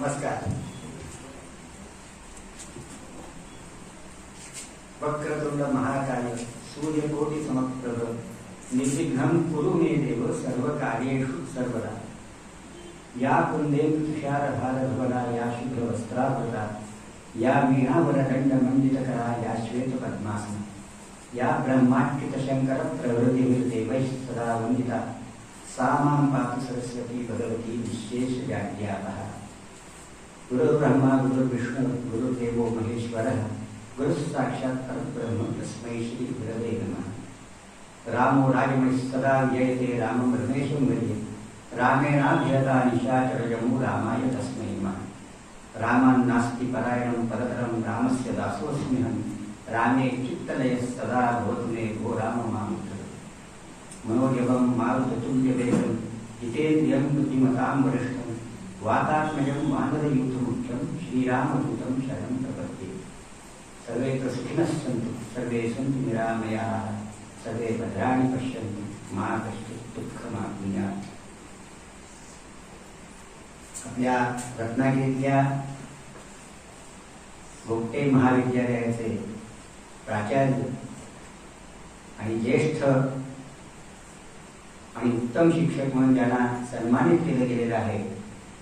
नमस्कार. वक्रतुंड महाकाय सूर्यकोटि समप्रभ निर्विघ्नं कुरु मे देव सर्वकार्येषु सर्वदा. या कुंदेन्दु तुषारहारधवला या शुभ्रवस्त्रावृता या वीणावरदण्डमण्डितकरा या श्वेतपद्मासना या ब्रह्माच्युतशङ्करप्रभृतिभिर्देवैः सदा वन्दिता सा मां पातु सरस्वती भगवती विश्वेशजाड्यातः. गुरुर्ब्रह्मा गुरुर्विष्णु गुरुर्देवो महेश्वरः गुरुः साक्षात् परब्रह्म तस्मै श्री गुरवे नमः. रामो राजमयः सदा विजयते रामं रमेशं भजे रामेणाभ्यता निशाचरजमो रामाय तस्मै नमः. रामान्नास्ति परायणं परतरं रामस्य दासोऽस्म्यहं रामे चित्तलयः सदा भवतु मे भो राम मां मनोजवं मारुततुल्यवेगं जितेन्द्रियं बुद्धिमतां वरिष्ठं वातात्मजं वानरयूथमुख्यं श्रीरामदूतं शरणं प्रपद्ये. सर्वे सुखिनः सन्तु सर्वे सन्तु निरामयाः सर्वे भद्राणि पश्यन्तु मा कश्चित् दुःखमाप्नुयात्. आपल्या रत्नागिरीतल्या गोगटे महाविद्यालयाचे प्राचार्य आणि ज्येष्ठ आणि उत्तम शिक्षक म्हणून ज्यांना सन्मानित केलं गेलेलं आहे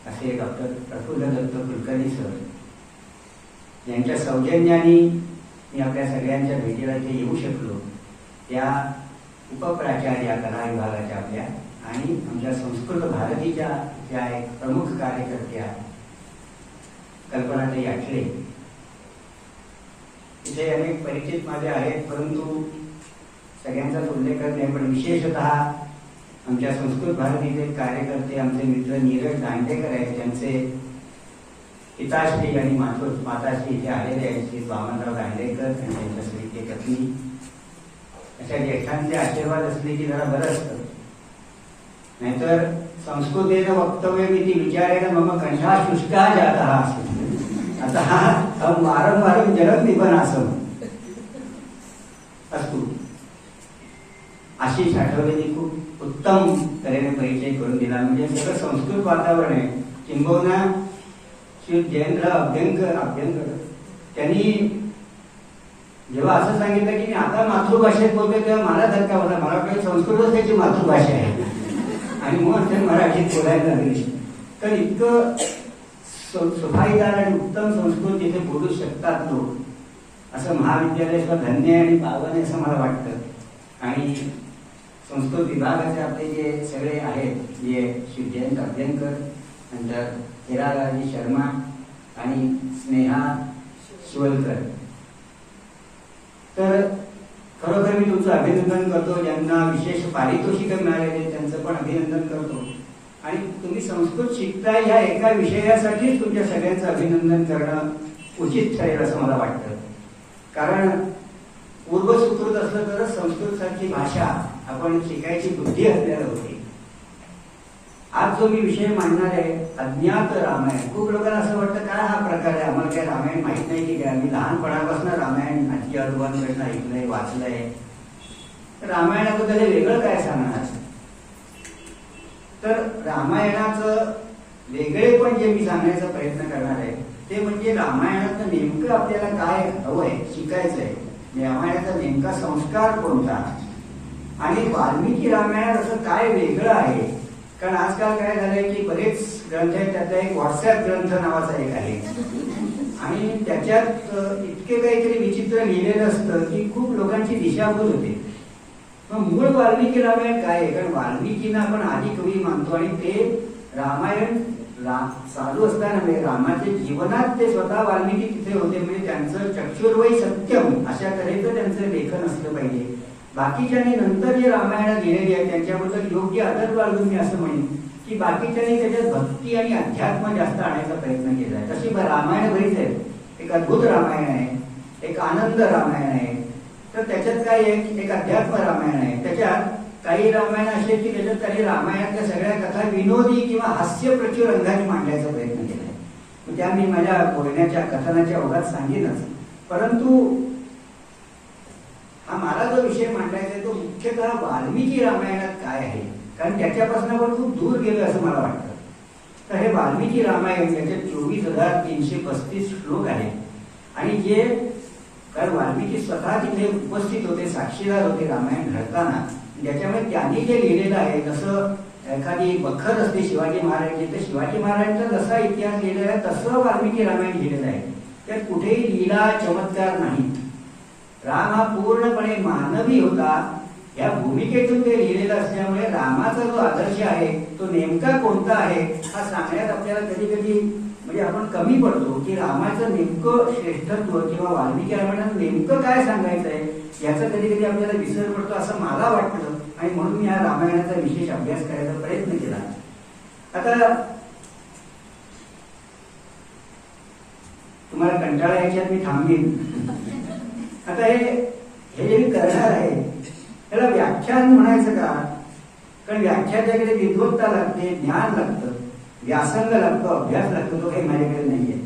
असे डॉक्टर प्रफुल्ल दत्त कुलकर्णी सर यांच्या सौजन्याने मी आपल्या सगळ्यांच्या भेटीला इथे येऊ शकलो. त्या उपप्राचार्या कला विभागाच्या आपल्या आणि आमच्या संस्कृत भारतीच्या त्या एक प्रमुख कार्यकर्त्या कल्पनाताई आठले. इथे अनेक परिचित माझे आहेत परंतु सगळ्यांचाच उल्लेख करत नाही, पण विशेषतः आमच्या संस्कृत भारतीचे कार्यकर्ते आमचे मित्र नीरज दांडेकर आहेत. त्यांचे पिताश्री आणि माताश्री इथे आलेले आहेत, श्री वामनराव दांडेकर आणि त्यांच्या स्त्रीची पत्नी. अशा ज्येष्ठांचे आशीर्वाद असले की जरा बरं असतं. नाहीतर संस्कृतेन वक्तव्यमिति विचारेण मम कंठा शुष्का जातः अतः अहं वारंवारं जलं पिबनासम्. अस्तु, आशिष आठवलेंनी खूप उत्तम तऱ्हेने परिचय करून दिला. म्हणजे सगळं संस्कृत वातावरण आहे. किंबहुना श्री जयेंद्र अभ्यंकर त्यांनी जेव्हा असं सांगितलं की मी आता मातृभाषेत बोलतोय तेव्हा मला धक्का बसला. मला वाटतं संस्कृतच त्याची मातृभाषा आहे आणि मग ते मराठीत बोलायला लागले. तर इतकं सुभाईदार आणि उत्तम संस्कृत जिथे बोलू शकतात लोक, असं महाविद्यालय धन्य आणि पावन आहे असं मला वाटतं. आणि संस्कृत विभागाचे आपले जे सगळे आहेत, जे श्री जयंत अभ्यंकर, नंतर हिरालाजी शर्मा आणि स्नेहा शिवलकर, तर खरोखर मी तुमचं अभिनंदन करतो. ज्यांना विशेष पारितोषिक मिळालेले त्यांचं पण अभिनंदन करतो. आणि तुम्ही संस्कृत शिकताय ह्या एका विषयासाठीच तुमच्या सगळ्यांचं अभिनंदन करणं उचित ठरेल असं मला वाटतं. कारण पूर्वसुकृत असलं तरच संस्कृत सारखी भाषा आपण शिकायची बुद्धी आपल्याला होती. आज जो मी विषय मांडणार आहे अज्ञात रामायण. खूप लोकांना असं वाटतं काय हा प्रकार आहे, आम्हाला काय रामायण माहित नाही की काय. मी लहानपणापासून रामायण आजी आजोबांकडनं ऐकलंय, वाचलंय. रामायणाबद्दल वेगळं काय सांगणार. तर रामायणाचं वेगळेपण जे मी सांगण्याचा प्रयत्न करणार आहे ते म्हणजे रामायणातलं नेमकं आपल्याला काय हवंय, शिकायचंय, रामायणाचा नेमका संस्कार कोणता आणि वाल्मिकी रामायणात असं काय वेगळं आहे. कारण आजकाल काय झालंय की बरेच ग्रंथ आहेत, त्यातला एक व्हॉट्सअप ग्रंथ नावाचा एक आहे आणि त्याच्यात इतके काहीतरी विचित्र लिहिलेलं असतं की खूप लोकांची दिशाभूल होते. मग मूळ वाल्मिकी रामायण काय आहे. कारण वाल्मिकींना आपण आदी कवी मानतो आणि ते रामायण चालू असताना म्हणजे रामाच्या जीवनात ते स्वतः वाल्मिकी तिथे होते. म्हणजे त्यांचं चक्षुर्वै सत्यम अशा तऱ्हेचं त्यांचं लेखन असलं पाहिजे. बाकीच्यांनी नंतर जे रामायण लिहिलेली आहे त्यांच्याबद्दल योग्य आदर बाळगून मी असं म्हणेन की बाकीच्यांनी त्याच्यात भक्ती आणि अध्यात्म जास्त आणायचा प्रयत्न केला आहे. तशी रामायण बरीच आहे. एक अद्भुत रामायण आहे, एक आनंद रामायण आहे, तर त्याच्यात काय आहे एक अध्यात्म रामायण आहे. त्याच्यात काही रामायण असे की त्याच्यात काही रामायणातल्या सगळ्या कथा विनोदी किंवा हास्य प्रचुर रंगाने मांडण्याचा प्रयत्न केला आहे. त्या मी माझ्या बोलण्याच्या कथनाच्या ओघात सांगेनच. परंतु हा मला जो विषय मांडायचा आहे तो मुख्यतः वाल्मिकी रामायणात काय आहे. कारण त्याच्यापासून आपण खूप दूर गेलो असं मला वाटतं. तर हे वाल्मिकी रामायण याच्यात 24,335 श्लोक आहेत आणि जे कारण वाल्मिकी स्वतः तिथे उपस्थित होते, साक्षीदार होते रामायण घडताना, ज्याच्यामुळे त्यांनी जे लिहिलेलं आहे, जसं एखादी बखर असते शिवाजी महाराजांची, तर शिवाजी महाराजांचा जसा इतिहास लिहिलेला आहे तसं वाल्मिकी रामायण लिहिलेलं आहे. त्यात कुठेही लीला चमत्कार नाही. राम हा पूर्णपणे मानवी होता. या भूमिकेतून ते लिहिलेलं असल्यामुळे रामाचा जो आदर्श आहे तो नेमका कोणता आहे हा सांगण्यात आपल्याला कधी कधी म्हणजे आपण कमी पडतो, की रामाचं नेमकं श्रेष्ठत्व किंवा वाल्मिकी रामायणात नेमकं काय सांगायचं आहे याचा कधी कधी आपल्याला विसर पडतो असं मला वाटतं. आणि म्हणून मी या रामायणाचा विशेष अभ्यास करायचा प्रयत्न केला. आता तुम्हाला कंटाळा याच्यात मी थांबेन. आता हे जे मी करणार आहे त्याला व्याख्यान म्हणायचं का? कारण व्याख्यानाकडे विद्वत्ता लागते, ज्ञान लागतं, व्यासंग लागतो, अभ्यास लागतो, तो काही माझ्याकडे नाहीये.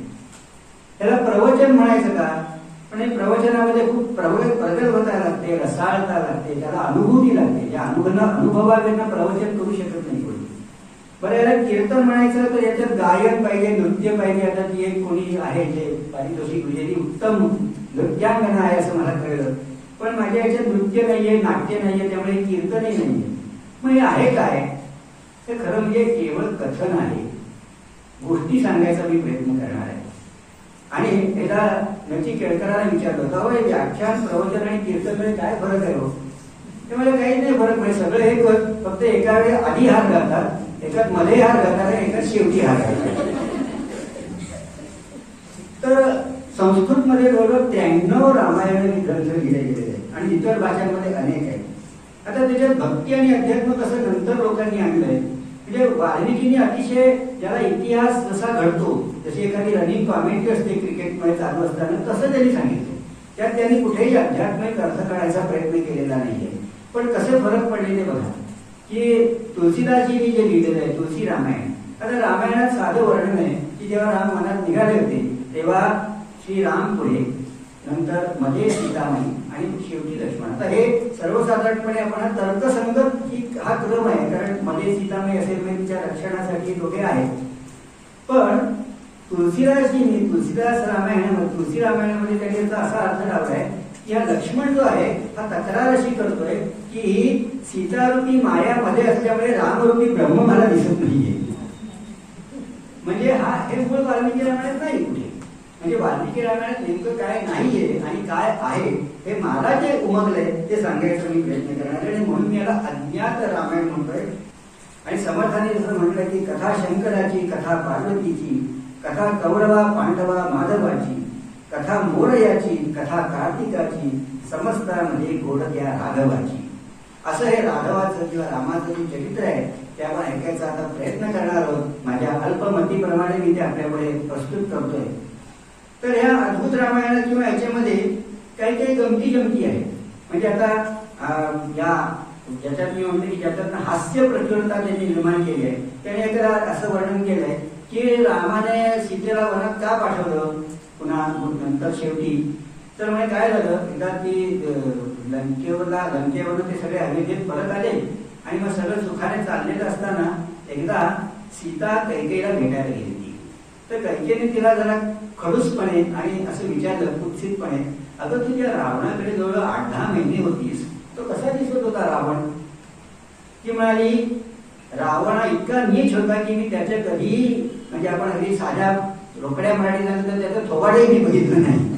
त्याला प्रवचन म्हणायचं का? पण हे प्रवचनामध्ये खूप प्रगल्भता लागते, रसाळता लागते, त्याला अनुभूती लागते. ज्या अनुभवांना प्रवचन करू शकत नाही कोणी. बरं, याला कीर्तन म्हणायचं तर याच्यात गायन पाहिजे, नृत्य पाहिजे. आता ती एक कोणी आहे जे पारितोषिक विजेती उत्तम नृत्यांगना आहे असं मला कळलं, पण माझ्या याच्यात नृत्य नाहीये, नाट्य नाहीये, त्यामुळे कीर्तनही नाहीये. मग हे आहे काय? ते खरं म्हणजे केवळ कथन आहे. गोष्टी सांगायचा मी प्रयत्न करणार आहे. आणि एकदा नची केळकरांना विचारलं होतं, व्याख्यान, प्रवचन आणि कीर्तन मध्ये काय फरक आहे हो? ते मला काही नाही फरक पडे, सगळं हे फक्त एका वेळी आधी हार घालतात, एकात मध्ये हार घालतात आणि एकात शेवटी हार घालतात. तर संस्कृत मध्ये जवळजवळ 93 रामायण ग्रंथ लिहिले गेलेले आहेत आणि इतर भाषांमध्ये अनेक आहेत. आता त्याच्यात भक्ती आणि अध्यात्म कसं नंतर लोकांनी आणलंय. म्हणजे वाल्मिकीने अतिशय ज्याला इतिहास जसा घडतो, जशी एखादी रनिंग कॉमेंट्री असते क्रिकेटमध्ये चालू असताना, तसं त्यांनी सांगितलं. त्यात त्यांनी कुठेही आध्यात्मिक अर्थ काढायचा प्रयत्न केलेला नाहीये. पण कसे फरक पडले ते बघा, की तुळशीदासजींनी जे लिहिलेलं आहे तुळशी रामायण. आता रामायणात साधं वर्णन आहे की जेव्हा राम वनात निघाले होते तेव्हा श्रीराम पुढे, नंतर मध्ये सीतामाई आणि शेवटी लक्ष्मण. आता हे सर्वसाधारणपणे आपण तर्कसंगत हा क्रम आहे, कारण मध्ये सीतामाई असेल तिच्या रक्षणासाठी दोघे आहेत. पण तुळशीदासजींनी तुळशीदास रामायणामध्ये तुळशी रामायणामध्ये त्यांनी याचा असा अर्थ लावलाय की हा लक्ष्मण जो आहे हा तक्रार अशी करतोय की ही सीतारूपी मायामध्ये असल्यामुळे रामरूपी ब्रह्म मला दिसत नाहीये. म्हणजे हे मूळ वाल्मिकी रामायणात नाही कुठे. म्हणजे वाल्मिकी रामायणात नेमकं काय नाहीये आणि काय आहे हे मला जे उमगलंय ते सांगायचं मी प्रयत्न करणार. आणि म्हणून मी याला अज्ञात रामायण म्हणतोय. आणि समर्थाने जसं म्हटलं की कथा शंकराची, कथा पार्वतीची, कथा कौरवा पांडवा माधवाची, कथा मोरयाची, कथा कार्तिकाची, समस्तामध्ये गोडक्या राघवाची. असं हे राघवाचं किंवा रामाचं जे चरित्र आहे ते आपण ऐकायचा आता प्रयत्न करणार आहोत. माझ्या अल्पमतीप्रमाणे मी ते आपल्यापुढे प्रस्तुत करतोय. तर ह्या अद्भुत रामायणात किंवा याच्यामध्ये काही काही गमती जमती आहेत. म्हणजे आता ज्याच्यात मी म्हणते की ज्याच्यातनं हास्य प्रचुरता त्यांनी निर्माण केली आहे, त्याने एकदा असं वर्णन केलंय की रामाने सीतेला वनात का पाठवलं पुन्हा नंतर शेवटी. तर म्हणजे काय झालं, एकदा ती लंकेवरून ते सगळे अयोध्येत परत आले आणि मग सगळं सुखाने चाललेलं असताना एकदा सीता कैकेयीला भेटायला गेली ती. तर कैकेयीने तिला जरा खडूसपणे आणि असं विचारलं कुत्सितपणे, अगं तुझ्या रावणाकडे जवळ 8-10 महिने होतीस, तो कसा दिसत होता रावण? ती म्हणाली, रावण हा इतका नीच होता की मी त्याच्या कधीही म्हणजे आपण अगदी साध्या रोकड्या मराठीनंतर त्याचं थोबाडही मी बघितलं नाही.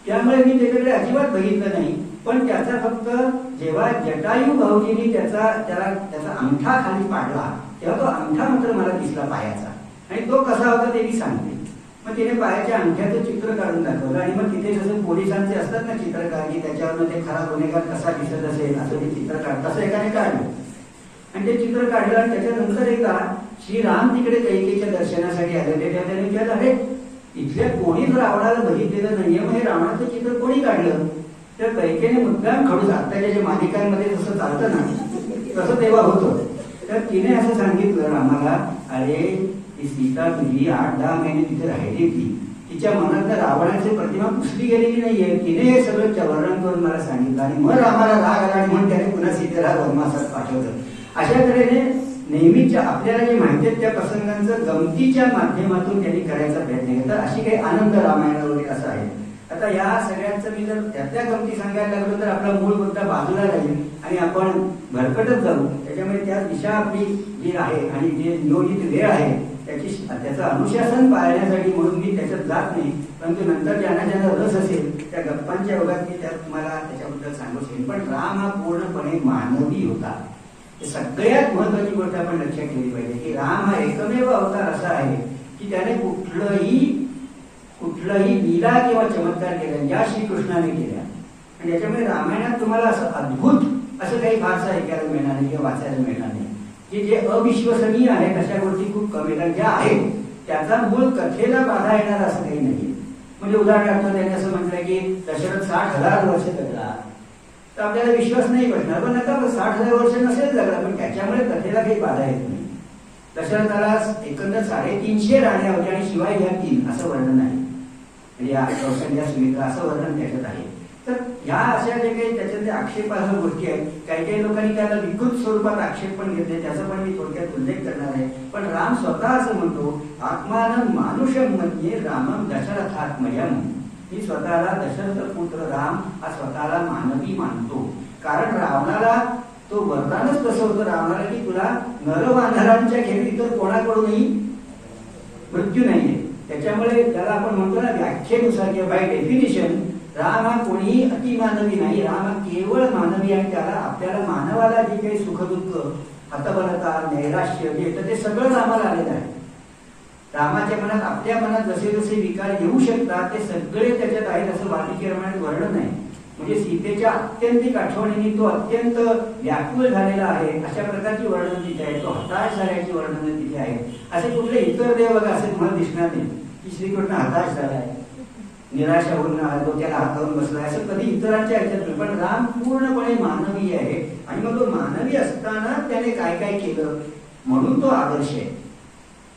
त्यामुळे मी त्याच्याकडे अजिबात बघितलं नाही. पण त्याचा फक्त जेव्हा जटायू भाऊजींनी त्याचा अंगठा खाली पाडला तेव्हा तो अंगठा मात्र मला दिसला पायाचा. आणि तो कसा होता ते मी सांगते. मग तिने पायाच्या अंगठ्याचं चित्र काढून दाखवलं आणि मग तिथे जसं पोलिसांचे असतात ना चित्रकार की त्याच्यावर ते खरा गुन्हेगार कसा दिसत असेल असं ते चित्र काढ, तसं एकाने काढलं आणि ते चित्र काढलं. आणि त्याच्यानंतर एकदा श्रीराम तिकडे कैकेयीच्या दर्शनासाठी आले. तेव्हा त्याने विचारलं, अरे इथल्या कोणीच रावणाला बघितलेलं नाहीये, मग हे रावणाचं चित्र कोणी काढलं? तर कैकेयीने मुद्दाम खडूस, आत्ताच्या जे मालिकांमध्ये जसं चालतं ना तसं तेव्हा होतं. तर तिने असं सांगितलं रामाला, अरे ती सीता तुझी 8-10 महिने तिथे राहिली ती, तिच्या मनात रावणाची प्रतिमा पुसली गेलेली नाहीये. तिने हे सगळं वर्णन करून मला सांगितलं आणि मग रामाला राग आला आणि म्हणून त्याने पुन्हा सीतेला वनवासात पाठवलं. अशा तऱ्हेने नेहमीच्या आपल्याला जे माहिती आहेत त्या प्रसंगांचं गमतीच्या माध्यमातून त्यांनी करायचा प्रयत्न केला. अशी काही आनंद रामायण वगैरे असं आहे. आता या सगळ्यांचं मी जर त्यातल्या गमती सांगायला लागलो तर आपला मूळ मुद्दा बाजूला राहील आणि आपण भरकटत जाऊ. त्याच्यामुळे त्या दिशा आपली जी आहे आणि जे नियोजित वेळ आहे त्याचं अनुशासन पाळण्यासाठी म्हणून मी त्याच्यात जात नाही. परंतु नंतर ज्यांना ज्यांना रस असेल त्या गप्पांच्या ओघात मी त्यात तुम्हाला त्याच्याबद्दल सांगू शकेन. पण राम हा पूर्णपणे मानवी होता. सगळ्यात महत्वाची गोष्ट आपण लक्षात ठेवली पाहिजे की राम हा एकमेव अवतार असा आहे की त्याने कुठलंही लीला किंवा चमत्कार केला ज्या श्रीकृष्णाने केल्या. आणि त्याच्यामुळे रामायणात तुम्हाला असं अद्भुत असं काही फारसं ऐकायला मिळणार नाही किंवा वाचायला मिळणार नाही. की जे अविश्वसनीय आहेत अशा गोष्टी खूप कमी आहेत. ज्या आहेत त्याचा मूळ कथेला बाधा येणार असं काही नाही. म्हणजे उदाहरणार्थ त्यांनी असं म्हटलं की दशरथ 60,000 वर्ष जगला तर आपल्याला विश्वास नाही बसणार. पण नका 60,000 वर्ष नसेल जगला पण त्याच्यामुळे कथेला काही बाधा येत नाही. दशरथाला एकंदर 350 राण्या होत्या आणि शिवाय ह्या 3 असं वर्णन आहे. म्हणजे या कौशल्या सुमित्रा असं वर्णन त्याच्यात आहे. तर ह्या अशा जे काही त्याच्यातल्या आक्षेपार्ह गोष्टी आहेत काही काही लोकांनी त्याला विकृत स्वरूपात आक्षेप पण घेतले त्याचा पण मी थोडक्यात उल्लेख करणार आहे. पण राम स्वतः असं म्हणतो आत्मानं मानुषम म्हणजे रामम दशरथात्मयम. मी स्वतःला दशरथ पुत्र राम हा स्वतःला मानवी मानतो. कारण रावणाला तो वरदानच कसं होतं रावणाला की तुला नरवानरांच्या खेळी इतर कोणाकडूनही मृत्यू नाहीये. त्याच्यामुळे त्याला आपण म्हणतो ना व्याख्येनुसार किंवा बाय डेफिनेशन राम हा कोणीही अतिमानवी नाही. राम हा केवळ मानवी आणि त्याला आपल्याला मानवाला जे काही सुखदुःख हतबलता नैराश्य जे येतं ते सगळं रामाला आलेलं आहे. रामाच्या मनात आपल्या मनात जसे जसे विकार येऊ शकतात ते सगळे त्याच्यात आहेत असं वाल्मिकी रामायणात वर्णन आहे. म्हणजे सीतेच्या अत्यंतिक आठवणींनी तो अत्यंत व्याकुळ झालेला आहे अशा प्रकारची वर्णन तिथे आहे. तो हताश झाल्याची वर्णन तिथे आहे. असे कुठले इतर देव बघा असे तुम्हाला दिसणार नाही की श्रीकृष्ण हताश झालाय निराशा होऊन डोक्याला हात लावून बसलाय असं कधी इतरांच्या ह्याच्यात. पण राम पूर्णपणे मानवी आहे आणि मग तो मानवी असताना त्याने काय काय केलं म्हणून तो आदर्श आहे.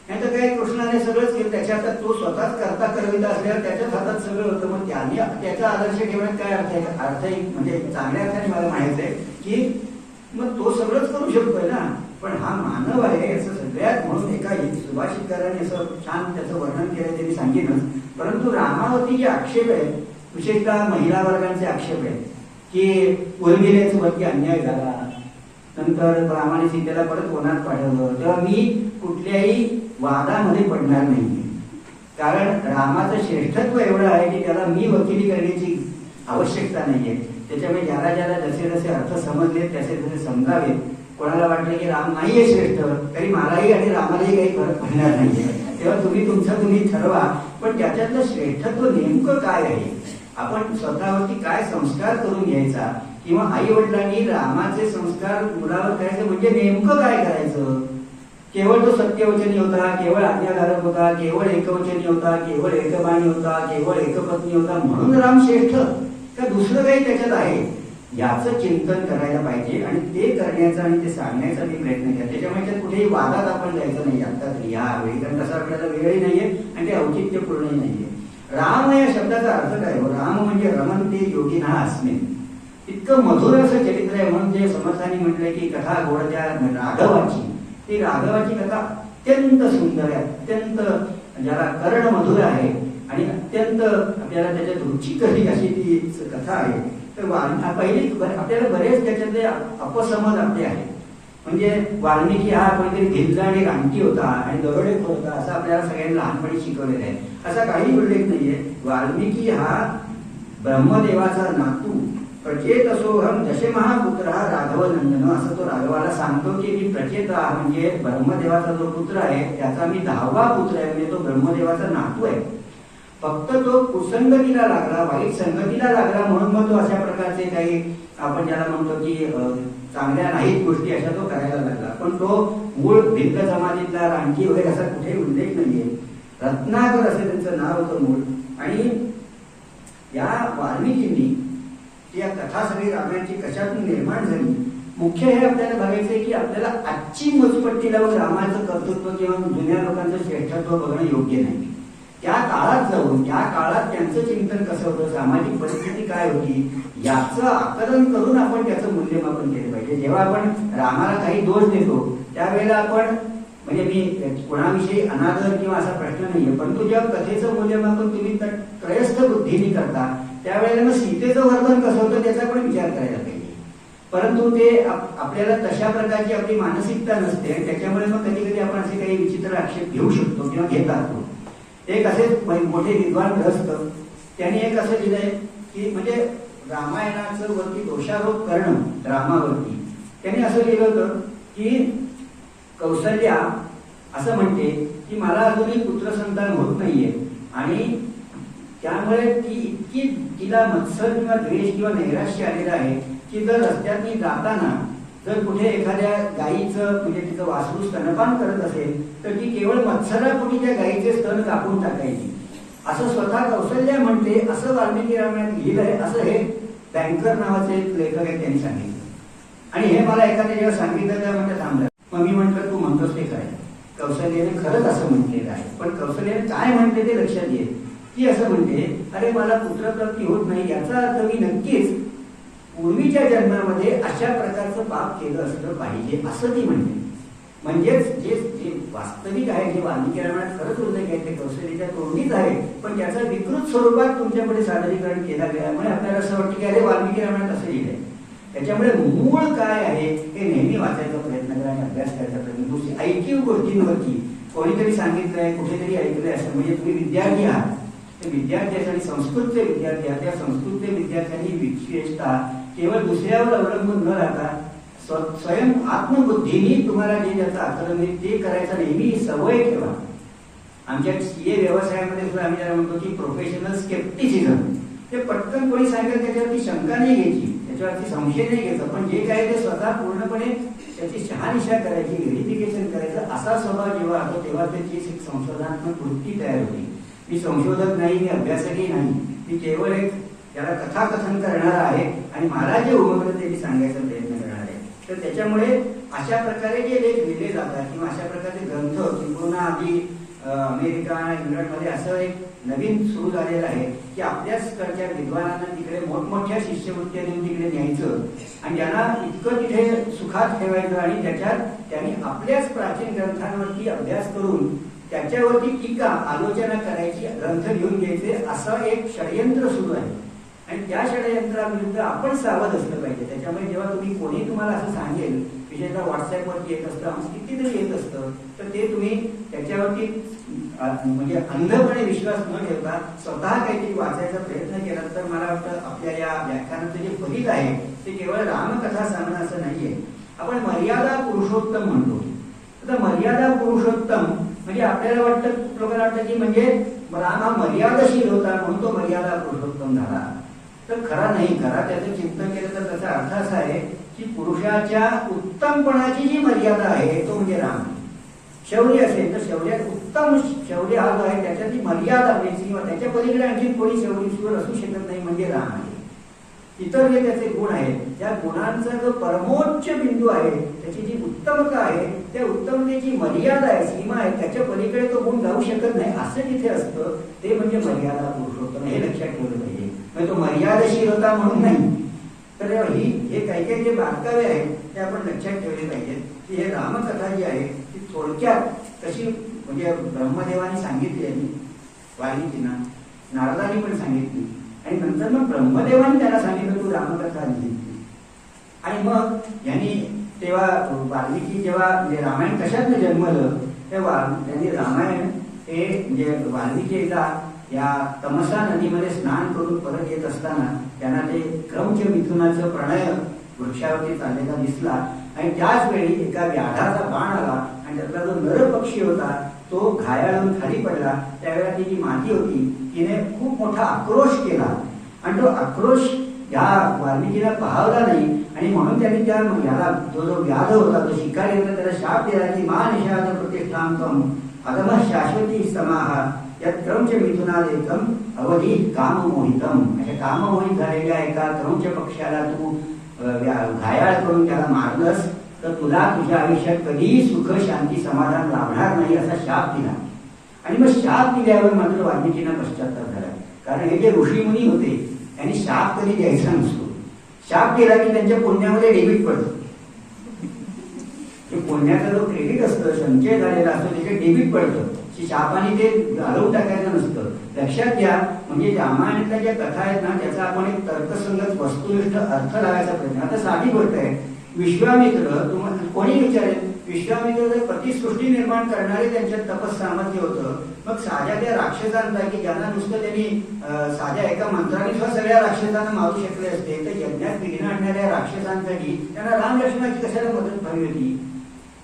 नाही तर काही कृष्णाने सगळंच केलं त्याच्या हातात तो स्वतःच करता करविता असल्यावर त्याच्याच हातात सगळं होतं. मग त्याने त्याचा आदर्श ठेवण्यात काय अर्थ आहे. अर्थ म्हणजे चांगल्या अर्थाने मला म्हणायचंय की मग तो सगळंच करू शकतोय ना. पण हा मानव आहे असं सगळ्यात म्हणून एका सुभाषितकाराने असं छान त्याचं वर्णन केलं त्यांनी सांगितलं. परंतु रामावरती जे आक्षेप आहेत विशेषतः महिला वर्गांचे आक्षेप आहेत की उर्मिलेसोबत अन्याय झाला नंतर रामाने सीतेला परत वनात पाठवलं तेव्हा मी कुठल्याही वादामध्ये पडणार नाही. कारण रामाचं श्रेष्ठत्व एवढं आहे की त्याला मी वकिली करण्याची आवश्यकता नाहीये. त्याच्यामुळे ज्याला ज्याला जसे जसे अर्थ समजले तसे तसे समजावेत. कोणाला वाटलं की राम नाहीये श्रेष्ठ तरी मलाही आणि रामालाही काही फरक पडणार नाहीये. तेव्हा तुम्ही ठरवा. पण त्याच्यातलं श्रेष्ठत्व नेमकं काय आहे. आपण स्वतःवरती काय संस्कार करून घ्यायचा किंवा आई वडिलांनी रामाचे संस्कार मुलावर करायचं म्हणजे नेमकं काय करायचं. केवळ तो सत्यवचनी होता केवळ आज्ञाधारक होता केवळ एकवचनी होता केवळ एकबाणी होता केवळ एकपत्नी होता म्हणून राम श्रेष्ठ का दुसरं काही त्याच्यात आहे याचं चिंतन करायला पाहिजे. आणि ते करण्याचा आणि ते सांगण्याचा मी प्रयत्न केला. त्याच्यामुळे कुठेही वादात आपण जायचं नाही आता तरी यावेळी कारण तसा आपल्याला वेळही नाहीये आणि ते औचित्यपूर्णही नाहीये. राम या शब्दाचा अर्थ काय हो. राम म्हणजे रमन्ते योगिना अस्मिन्. इतकं मधुर असं चरित्र आहे. म्हणून जे समर्थांनी म्हटलंय की कथा गोडच्या राघवाची ती राघवाची कथा अत्यंत सुंदर आहे अत्यंत ज्याला कर्ण मधुर आहे आणि अत्यंत आपल्याला त्याच्यात रुचिकरी अशी ती कथा आहे. तर पहिली आपल्याला बरेच त्याच्यातले अपसमज आपले आहेत. म्हणजे वाल्मिकी हा कोणीतरी भिल्ल आणि रानटी होता आणि दरोडेखोर होता असं आपल्याला सगळ्यांना लहानपणी शिकवलेलं आहे. असा काही उल्लेख नाहीये. वाल्मिकी हा ब्रह्मदेवाचा नातू प्रचेतसोहम दशे महापुत्र हा राघव नंदन असं तो राघवाला सांगतो की मी प्रचेत म्हणजे ब्रह्मदेवाचा जो पुत्र आहे त्याचा मी 10वा पुत्र आहे. म्हणजे तो ब्रह्मदेवाचा नातू आहे. फक्त तो कुसंगतीला लागला वाईट संगतीला लागला म्हणून मग तो अशा प्रकारचे काही आपण ज्याला म्हणतो की चांगल्या नाहीत गोष्टी अशा तो करायला लागला. पण तो मूळ भिल्ल जमातीतला रानटी वगैरे असा कुठेही उल्लेख नाहीये. रत्नाकर असं त्यांचं नाव होतं मूळ. आणि या वाल्मिकींनी या कथा सगळी रामायणाची कशातून निर्माण झाली मुख्य हे आपल्याला बघायचंय की आपल्याला आजची मोजपट्टी लावून रामाचं कर्तृत्व किंवा जुन्या लोकांचं श्रेष्ठत्व बघणं योग्य नाही. त्या काळात जाऊन त्या काळात त्यांचं चिंतन कसं होतं सामाजिक परिस्थिती काय होती याचं आकलन करून आपण त्याचं मूल्यमापन केलं पाहिजे. जेव्हा आपण रामाला काही दोष देतो त्यावेळेला आपण म्हणजे मी कोणाविषयी अनादर किंवा असा प्रश्न नाहीये, परंतु जेव्हा कथेचं मूल्यमापन तुम्ही त्रयस्थ बुद्धीने करता त्यावेळेला मग सीतेचं वर्तन कसं होतं त्याचा पण विचार करायला पाहिजे. परंतु ते आपल्याला तशा प्रकारची आपली मानसिकता नसते आणि त्याच्यामुळे मग कधी कधी आपण असे काही विचित्र आक्षेप घेऊ शकतो किंवा घेत असतो. एक असेच मोठे विद्वान ग्रस्त त्यांनी एक असं लिहिलंय की म्हणजे रामायणाचं वरती दोषारोप करणं रामावरती. त्यांनी असं लिहिलं होतं की कौसल्या असं म्हणते की मला अजूनही पुत्रसंतान होत नाहीये आणि त्यामुळे ती इतकी तिला मत्सर किंवा द्वेष किंवा नैराश्य आलेलं आहे की जर रस्त्यातनी जाताना जर कुठे एखाद्या गायीचं म्हणजे तिचं वासरू स्तनपान करत असेल तर ती केवळ मत्सरापोटी त्या गायीचे स्तन कापून टाकायची असं स्वतः कौसल्या म्हणते. असं वाल्मिकी रामायणात लिहिलंय असं हे बँकर नावाचे एक लेखक आहेत त्यांनी सांगितलं. आणि हे मला एखाद्या जेव्हा सांगितलं त्या म्हणतात थांबलं. मग मी म्हटलं तू म्हणतोस ते काय, कौसल्याने खरंच असं म्हटलेलं आहे. पण कौसल्याने काय म्हणते ते लक्षात येईल. ती असं म्हणते अरे मला पुत्रप्राप्ती होत नाही याचा अर्थ मी नक्कीच पूर्वीच्या जन्मामध्ये अशा प्रकारचं पाप केलं असलं पाहिजे असं ती म्हणते. म्हणजेच जे जे वास्तविक आहे जे वाल्मिकी रामायणात खरंच उल्लेख आहे ते कौशल्याच्या तोंडीच आहे पण त्याचा विकृत स्वरूपात तुमच्यापुढे सादरीकरण केला गेल्यामुळे आपल्याला असं वाटतं की अरे वाल्मिकी रामायणात असं लिहिलंय. त्याच्यामुळे मूळ काय आहे हे नेहमी वाचायचा प्रयत्न करा आणि अभ्यास करायचा प्रयत्न करा. ऐकीव गोष्टींवरती कोणीतरी सांगितलंय कुठेतरी ऐकलंय असं म्हणजे तुम्ही विद्यार्थी आहात. ते विद्यार्थी आणि संस्कृतचे विद्यार्थी आहात. त्या संस्कृतचे विद्यार्थ्यांनी विशेषतः केवळ दुसऱ्यावर अवलंबून न राहता स्वयं आत्मबुद्धीने तुम्हाला जे ज्याचं आकलन आहे ते करायचा नेहमी सवय ठेवा. आमच्या सीए व्यवसायामध्ये सुद्धा आम्ही त्याला म्हणतो की प्रोफेशनल स्केप्टिसिझम. ते पटकन कोणी सांगेल त्याच्यावरती शंका नाही घ्यायची, त्याच्यावरती संशय नाही घ्यायचा, पण जे काय ते स्वतः पूर्णपणे त्याची शहानिशा करायची, व्हेरिफिकेशन करायचं असा स्वभाव जेव्हा होतो तेव्हा त्याची एक संशोधनात्मक वृत्ती तयार होती. मी संशोधक नाही, मी अभ्यासकही नाही, मी केवळ एक त्याला कथाकथन करणारा आहे आणि मला जे उमगलं ते मी सांगायचा प्रयत्न करणार आहे. तर त्याच्यामुळे अशा प्रकारे जे लेख लिहिले जातात किंवा अशा प्रकारचे ग्रंथ किंवा आधी अमेरिका आणि इंग्लंडमध्ये असं एक नवीन सुरू झालेलं आहे की आपल्याचकडच्या विद्वानांना तिकडे मोठमोठ्या शिष्यवृत्त्या देऊन तिकडे न्यायचं आणि त्यांना इतकं तिथे सुखात ठेवायचं आणि त्याच्यात त्यांनी आपल्याच प्राचीन ग्रंथांवरती अभ्यास करून त्याच्यावरती टीका आलोचना करायची, ग्रंथ लिहून घ्यायचे असं एक षडयंत्र सुरू आहे. आणि त्या षडयंत्राविरुद्ध आपण सावध असलं पाहिजे. त्याच्यामुळे जेव्हा तुम्ही कोणी तुम्हाला असं सांगेल, विशेषतः व्हॉट्सअपवरती येत असतं, कितीतरी येत असतं, तर ते तुम्ही त्याच्यावरती म्हणजे अंधपणे विश्वास न ठेवता स्वतः काहीतरी वाचायचा प्रयत्न केला तर मला वाटतं आपल्या या व्याख्यानाचं जे फलित आहे ते केवळ रामकथा सांगणं असं नाहीये. आपण मर्यादा पुरुषोत्तम म्हणतो. आता मर्यादा पुरुषोत्तम म्हणजे आपल्याला वाटतं, लोकांना वाटतं की म्हणजे राम हा मर्यादाशील होता म्हणून तो मर्यादा पुरुषोत्तम झाला. तर खरा नाही. खरा त्याचं चिंतन केलं तर त्याचा अर्थ असा आहे की पुरुषाच्या उत्तमपणाची जी मर्यादा आहे तो म्हणजे राम. शौर्य असेल तर शौर्यात उत्तम शौर्य हा जो आहे त्याच्यातली मर्यादा किंवा त्याच्या पलीकडे आणखी कोणी शौर्यश्वर असू शकत नाही म्हणजे राम आहे. इतर जे त्याचे गुण आहेत त्या गुणांचा जो परमोच्च बिंदू आहे त्याची जी उत्तमता आहे त्या उत्तमतेची मर्यादा आहे, सीमा आहे, त्याच्या पलीकडे तो गुण जाऊ शकत नाही असं जिथे असतं ते म्हणजे मर्यादा पुरुषोत्तम. हे लक्षात ठेवलं पाहिजे. तो मर्यादाशील होता म्हणून नाही. तर हे काही काही जे बारकावे आहेत ते आपण लक्षात ठेवले पाहिजेत की हे रामकथा जी आहे ती थोडक्यात कशी म्हणजे ब्रह्मदेवानी सांगितली आहे वाल्मिकींना, नारदांनी पण सांगितली आणि नंतर मग ब्रह्मदेवानी त्याला सांगितलं तू रामकथा लिहिली. आणि मग यांनी तेव्हा वाल्मिकी जेव्हा म्हणजे रामायण कशातनं जन्मलं तेव्हा त्यांनी रामायण हे म्हणजे वाल्मिकी एकदा या तमसा नदीमध्ये स्नान करून परत येत असताना त्यांना ते क्रौंच मिथुनाचं प्रणय वृक्षावरती चाललेला दिसला आणि त्याच वेळी एका व्याधाचा बाण आला आणि त्यातला जो नर पक्षी होता तो घायाळून खाली पडला. त्यावेळेला ती जी माती होती तिने खूप मोठा आक्रोश केला आणि तो आक्रोश या वाल्मिकीला पाहावला नाही आणि म्हणून त्यांनी त्या याला जो व्याध होता तो शिकारी होता त्याला शाप दिला की मा निषाद प्रतिष्ठांतम अगम शाश्वती समाहा यात क्रौंच मिथुनादेकम अवधी काममोहितम. अशा काममोहित झालेल्या एका क्रौंच पक्षाला तू घायाळ करून त्याला मारलंस तर तुला तुझ्या आयुष्यात कधीही सुख शांती समाधान लाभणार नाही असा शाप दिला. आणि मग शाप दिल्यावर मात्र वाल्मिकींना पश्चात्ताप झाला. कारण हे जे ऋषीमुनी होते त्यांनी शाप कधी द्यायचा नसतो. शाप दिला की त्यांच्या पुण्यामध्ये डेबिट पडतो. पुण्याचा जो क्रेडिट असतं, संचय झालेला असतो, त्याचे डेबिट पडतं. शापाने ते घालवून टाकायचं नसतं. लक्षात घ्या, म्हणजे रामायणातल्या ज्या कथा आहेत ना, त्याचा आपण एक तर्कसंगत वस्तुनिष्ठ अर्थ लावायचा प्रयत्न. आता साधी गोष्ट आहे, विश्वामित्र, तुम्हाला कोणी विचारेल, विश्वामित्र जर प्रतिसृष्टी निर्माण करणारे त्यांच्यात तपस सामर्थ्य होतं, मग साध्या त्या राक्षसांपैकी ज्यांना नुसतं त्यांनी साध्या एका मंत्राने सुद्धा सगळ्या राक्षसांना मारू शकले असते, तर यज्ञात विघ्न आणणाऱ्या राक्षसांसाठी त्यांना राम लक्ष्मणाची कशाला मदत हवी होती?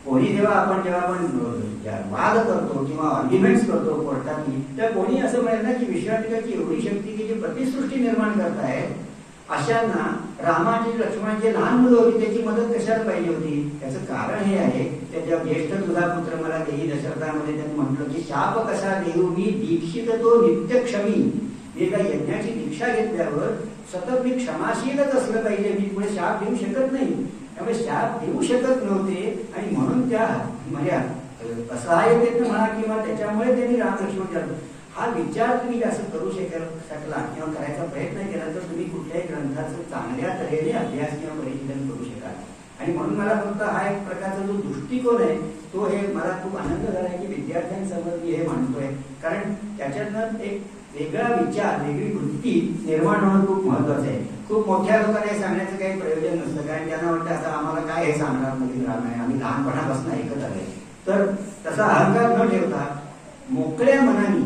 कोणी जेव्हा आपण वाद करतो किंवा आर्ग्युमेंट्स करतो कोर्टातली, तर कोणी असं म्हणत ना की विश्वामित्राची एवढी शक्ती की जी प्रतिसृष्टी निर्माण करतायत, अशांना रामाची लक्ष्मणाची लहान मुलं होती, त्याची मदत कशाला पाहिजे होती? त्याचं कारण हे आहे, त्याच्या ज्येष्ठ तुझा पुत्र मला देई दशरथामध्ये त्यांनी म्हटलं की शाप कसा देऊ मी दीक्षित तो नित्यक्षमी. मी एका यज्ञाची दीक्षा घेतल्यावर सतत मी क्षमाशीलच असलं पाहिजे, मी पुढे शाप देऊ शकत नाही. त्यामुळे शाप देऊ शकत नव्हते आणि म्हणून त्या म्हणजे असहाय्यतेत म्हणा किंवा त्याच्यामुळे त्यांनी राम लक्ष्मण केलं. हा विचार तुम्ही असं करू शकला किंवा करायचा प्रयत्न केला तर तुम्ही कुठल्याही ग्रंथाचं चांगल्या तऱ्हेने अभ्यास किंवा परिशीलन करू शकाल. आणि म्हणून मला फक्त हा एक प्रकारचा जो दृष्टिकोन आहे तो हे मला खूप आनंद झाला की विद्यार्थ्यांसमोर मी हे म्हणतोय, कारण त्याच्यातनं एक वेगळा विचार, वेगळी वृत्ती निर्माण होणं खूप महत्वाचं आहे. खूप मोठ्या लोकांना हे सांगण्याचं काही प्रयोजन नसतं, कारण त्यांना वाटतं आता आम्हाला काय हे सांगणार नवीन रामायण, आम्ही लहानपणापासून ऐकत आलोय. तर तसा अहंकार न ठेवता मोकळ्या मनाने,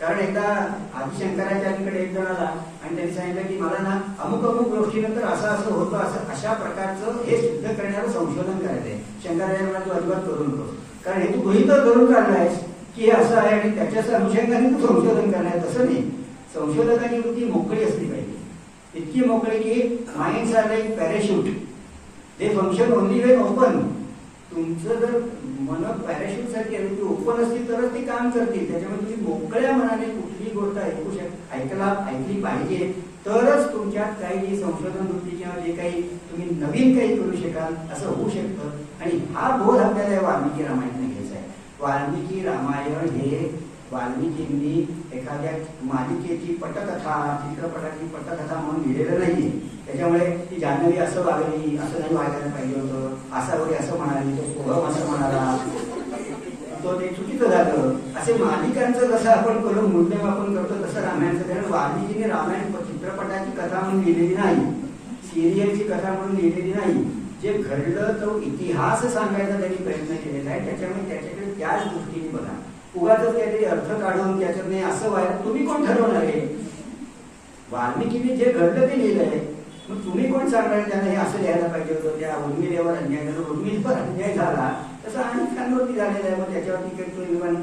कारण एकदा आदिशंकराच्या अलीकडे एक जण आला आणि त्यांनी सांगितलं की मला ना अमुक अमुक गोष्टीनंतर असं असं होतं, असं अशा प्रकारचं हे सिद्ध करण्याचं संशोधन करायचंय. शंकराचार्य तू अजिबात करू नको, कारण हे तू गृहीत धरून काढलायस की हे असं आहे आणि त्याच्याच अनुषंगाने तू संशोधन करणार. तसं नाही, संशोधकाची वृत्ती मोकळी असली पाहिजे, इतकी मोकळी की माइंड आर लाईक पॅराशूट, दे फंक्शन ओनली वेन ओपन. तुमचं जर मन पॅराशूट सारखी ओपन असतील तरच ते काम करतील. त्याच्यामुळे तुम्ही मोकळ्या मनाने कुठलीही गोष्ट ऐकली पाहिजे, तरच तुमच्यात काही संशोधन वृत्ती किंवा जे काही तुम्ही नवीन काही करू शकाल असं होऊ शकतं. आणि हा बोध आपल्याला वाल्मिकी रामायणाने घ्यायचा आहे. वाल्मिकी रामायण हे वाल्मिकींनी एखाद्या मालिकेची पटकथा, चित्रपटाची पटकथा म्हणून लिहिलेलं नाहीये. त्याच्यामुळे ती जान्हवी असं वागली, असं नाही वागायला पाहिजे होतं, आसावरी असं म्हणाली, तो सोहम असं म्हणाला, तो ते चुकीचं झालं, असे मालिकांचं जसं आपण करून मूल्यमापन करतो तसं रामायणाचं. कारण वाल्मिकीने रामायण चित्रपटाची कथा म्हणून लिहिलेली नाही, सिरियलची कथा म्हणून लिहिलेली नाही. जे घडलं तो इतिहास सांगायचा त्यांनी प्रयत्न केलेला आहे. त्याच्यामुळे त्याच्याकडे त्याच दृष्टीने बघा, उगाच काहीतरी अर्थ काढून त्याच्यात नाही असं व्हायला तुम्ही कोण ठरवणार आहे? वाल्मिकीने जे घडलं ते लिहिलंय, मग तुम्ही कोण सांगणार त्यांना हे असं लिहायला पाहिजे होतं, त्या उर्मिलेवर अन्याय झाला, उर्मिलवर अन्याय झाला तसं अनेकांवरती झालेला आहे. मग त्याच्यावरती काही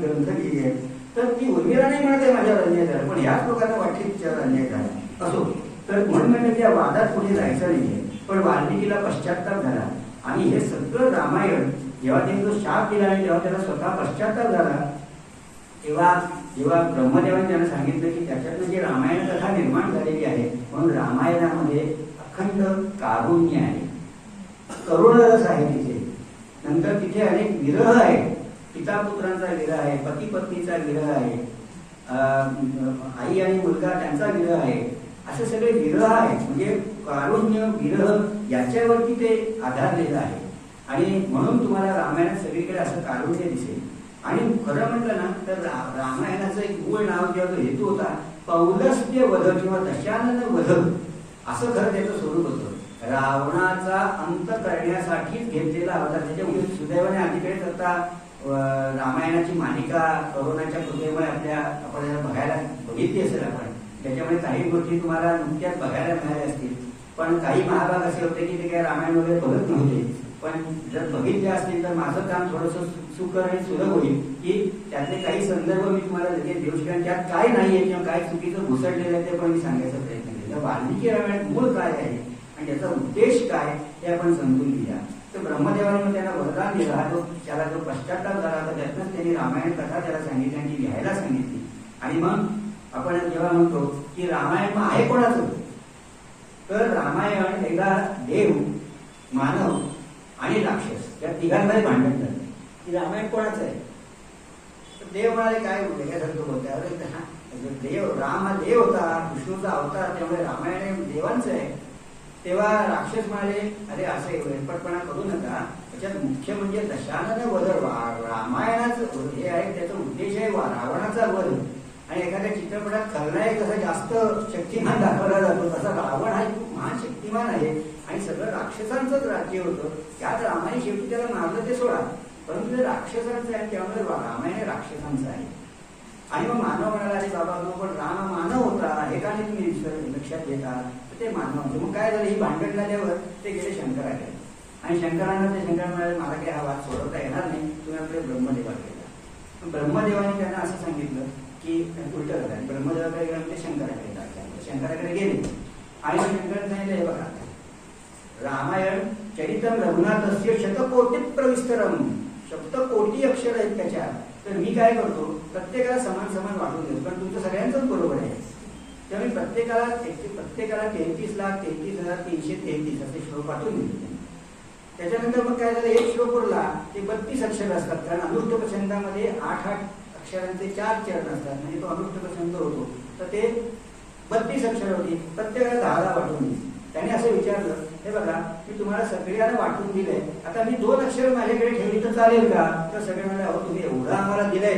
ग्रंथ लिहिले आहेत, तर ती उर्मिला नाही म्हणत आहे माझ्यावर अन्याय झाला, पण ह्याच लोकांना वाटते तिच्यावर अन्याय झाला असो. तर म्हणून म्हणजे त्या वादात पुढे जायचं नाहीये. पण वाल्मिकीला पश्चाताप झाला आणि हे सगळं रामायण जेव्हा त्यांनी तो शाप दिला आणि जेव्हा त्याला स्वतः पश्चाताप झाला, तेव्हा जेव्हा ब्रह्मदेवाने त्यांना सांगितलं की त्याच्यातनं जी रामायण कथा निर्माण झालेली आहे, म्हणून रामायणामध्ये अखंड कारुण्य आहे, करुण रस आहे तिथे. नंतर तिथे अनेक विरह आहे, पिता पुत्रांचा विरह आहे, पती पत्नीचा विरह आहे, आई आणि मुलगा त्यांचा विरह आहे, असे सगळे विरह आहेत. म्हणजे कारुण्य विरह याच्यावरती ते आधारलेलं आहे. आणि म्हणून तुम्हाला रामायणात सगळीकडे असं कारुण्य दिसेल. आणि खरं म्हटलं ना तर रामायणाचं एक मूळ नाव किंवा जो हेतू होता पौलस्त्य वध किंवा दशानन वध, असं खरं त्याचं स्वरूप होतं. रावणाचा अंत करण्यासाठीच घेतलेला अवतार. त्याच्यामुळे सुदैवाने अलीकडेच आता रामायणाची मालिका कोरोनाच्या कृपेमुळे आपल्याला बघितली असेल आपण. त्याच्यामुळे काही गोष्टी तुम्हाला नुकत्याच बघायला मिळाल्या असतील. पण काही महाभाग असे होते की ते काही रामायण वगैरे बघत नव्हते. पण जर बघितले असतील तर माझं काम थोडंसं सुकर आणि सुलभ होईल की त्यातले काही संदर्भ मी तुम्हाला लगेच देऊ शकेन, त्यात काय नाहीये किंवा काय चुकीचं घुसडलेलं आहे ते पण मी सांगायचा प्रयत्न केला. वाल्मिकी रामायण मूळ काय आहे आणि त्याचा उद्देश काय हे आपण समजून घेऊया. तर ब्रह्मदेवाने मग त्यांना वरदान दिला, त्याला जो पश्चाताप झाला तर त्यातनंच त्यांनी रामायण कथा त्याला सांगितली आणि ती लिहायला सांगितली. आणि मग आपण जेव्हा म्हणतो की रामायण मग आहे कोणाचं, तर रामायण एकदा देव, मानव आणि राक्षस या तिघांमध्ये भांडण झालं की रामायण कोणाचं आहे. तर देव म्हणाले काय बोलते, काय सांगतो बोलते, अरे देव, राम हा देव होता, विष्णूचा अवतार, त्यामुळे रामायण देवांचं आहे. तेव्हा राक्षस म्हणाले, अरे असं वेळपटपणा करू नका, त्याच्यात मुख्य म्हणजे दशानन वध. रामायणाचं हे आहे, त्याचा उद्देश आहे रावणाचा वध. आणि एखाद्या चित्रपटात खलनायक कसा जास्त शक्तिमान दाखवला जातो, तसा रावण हा खूप महान शक्तिमान आहे आणि सगळं राक्षसांचंच राज्य होतं. त्यात रामाने शेवटी त्याला मारलं ते सोडा, परंतु ते राक्षसांचं आहे, त्यामुळे रामायण हे राक्षसांचं आहे. आणि मग मानव म्हणाला, अरे बाबा पण राम मानव होता, हे का नाही तुम्ही लक्षात घेता? तर ते मानव होते. मग काय झालं, ही भांडण झाल्यावर ते गेले शंकराकडे आणि शंकरांना ते शंकर म्हणाले, मला काही हा वाद सोडवता येणार नाही, तुम्ही आपले ब्रह्मदेवाला गेला. ब्रह्मदेवाने त्यांना असं सांगितलं की उलट झालं, ब्रह्मदेवाकडे गेला म्हणजे शंकराकडे जायचं. शंकराकडे गेले आणि शंकराने सांगितलं, हे बघा, रामायण चरित्रम रघुनाथस्य शतकोटी प्रविस्तरम, शतकोटी अक्षर आहेत त्याच्यात. तर मी काय करतो, प्रत्येकाला समान समान वाटून देतो, कारण तुमचं सगळ्यांचंच बरोबर आहे. त्यामुळे प्रत्येकाला 33,33,333 असे श्लोक वाटून दिले. त्याच्यानंतर मग काय झालं, एक श्लोक उरला, ते 32 अक्षर असतात, कारण अनुष्टुप छंदामध्ये 8 अक्षरांचे 4 चरण असतात, म्हणजे तो अनुष्टुप छंद होतो. तर ते 32 अक्षर होती, प्रत्येकाला 10 वाटून दिली. त्याने असं विचारलं, हे बघा, मी तुम्हाला सगळ्यांना वाटून दिलंय, आता मी 2 अक्षर माझ्याकडे ठेवली तर चालेल का? तर सगळे म्हणाले, अहो तुम्ही एवढं आम्हाला दिलंय,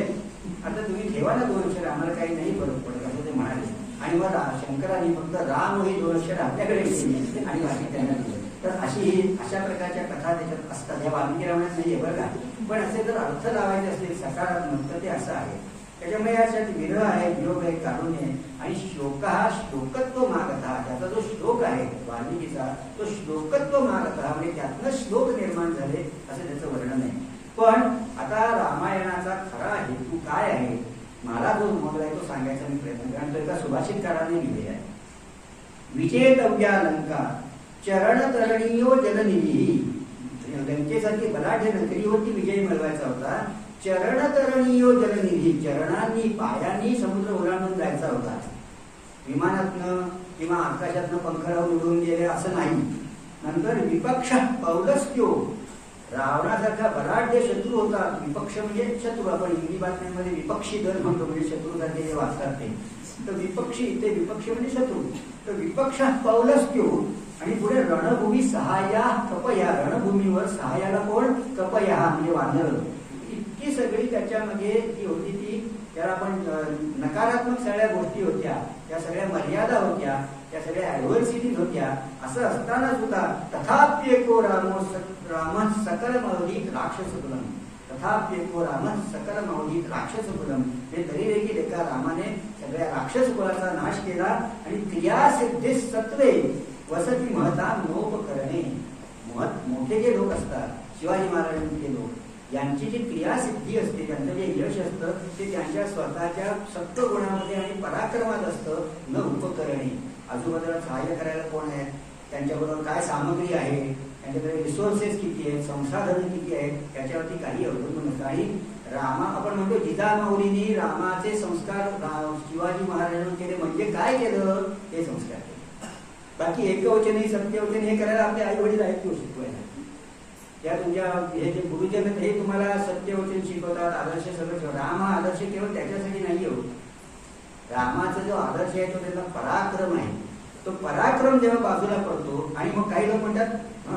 आता तुम्ही ठेवा ना 2 अक्षर, आम्हाला काही नाही फरक पडत, असं ते म्हणाले. आणि मग शंकरांनी फक्त राम ही 2 अक्षर आपल्याकडे ठेवली आणि बाकी त्यांना दिलं. तर अशा प्रकारच्या कथा त्याच्यात असतात. या वाल्मिकी रामायणात नाहीये बरं का, पण असे जर अर्थ लावायचे असतील सकारात्मक तर ते असं आहे. त्याच्यामुळे याच्यात विरह आहे, वियोग आहे, कारुण्य आहे. आणि श्लोक हा श्लोकत्व मागता, त्याचा जो श्लोक आहे वाल्मिकीचा, तो श्लोकत्व मागता, म्हणजे त्यातनं श्लोक निर्माण झाले असं त्याचं वर्णन आहे. पण आता रामायणाचा खरा हेतू काय आहे, मला जो उमगलाय तो सांगायचा मी प्रयत्न कारण तो एका सुभाषितकाराने लिहिले आहे. विजेतव्या लंका चरणतरणीयो जलनिधी, लंकेसारखी बलाढ्य नगरी होती, विजय मिळवायचा होता. चरणतरणीयो जलनिधी, चरणांनी पायांनी समुद्र ओलांडून जायचा होता. विमानातनं किंवा आकाशातनं पंखरावर उडून गेले असं नाही. नंतर विपक्ष पौलस्त्यो, रावणासारखा बलाढ्य शत्रू होता. विपक्ष म्हणजे शत्रू, आपण हिंदी बातम्यांमध्ये विपक्षी दल म्हणतो, म्हणजे शत्रूसारखे जे वाचतात ते. तर विपक्षी, ते विपक्ष म्हणजे शत्रू. तर विपक्ष पौलस्त्यो, आणि पुढे रणभूमी सहाय्या कपया, रणभूमीवर सहाय्याला कोण? कपया म्हणजे वानर. इतकी सगळी त्याच्यामध्ये जी होती ती, त्याला आपण नकारात्मक सगळ्या गोष्टी होत्या, त्या सगळ्या मर्यादा होत्या, त्या सगळ्या ऍडव्हर्सिटीज होत्या. असं असताना सुद्धा तथाप्येको राम सकल मौलिक राक्षसकुलम, तथाप्येको राम सकल मौलिक राक्षसकुलम, हे तरी देखील एका रामाने सगळ्या राक्षस कुलाचा नाश केला. आणि क्रियासिद्धे सत्वे वसती महता नोपकरणे, मोठे जे लोक असतात, शिवाजी महाराजांचे लोक, यांची जी क्रियासिद्धी असते, त्यांचं जे यश असतं ते त्यांच्या स्वतःच्या सत्वगुणामध्ये आणि पराक्रमात असतं, न उपकरणे. आजूबाजूला सहाय्य करायला कोण आहे, त्यांच्याबरोबर काय सामग्री आहे, त्यांच्याकडे रिसोर्सेस किती आहेत, संसाधनं किती आहेत, त्याच्यावरती काही अवलंबून नसतं. आणि रामा, आपण म्हणतो जिजामाऊलींनी रामाचे संस्कार शिवाजी महाराजांनी केले, म्हणजे काय केलं? ते संस्कार केले. बाकी एकवचनी सत्यवचनी हे करायला आपले आई वडील आहेत, तो शिकवायला. त्या तुमच्या हे जे गुरुजन हे तुम्हाला सत्यवचन शिकवतात, आदर्श सगळं. राम हा आदर्श केवळ त्याच्यासाठी नाही हो. रामाचा जो आदर्श आहे तो त्याचा पराक्रम आहे. तो पराक्रम जेव्हा बाजूला पडतो आणि मग काही लोक म्हणतात,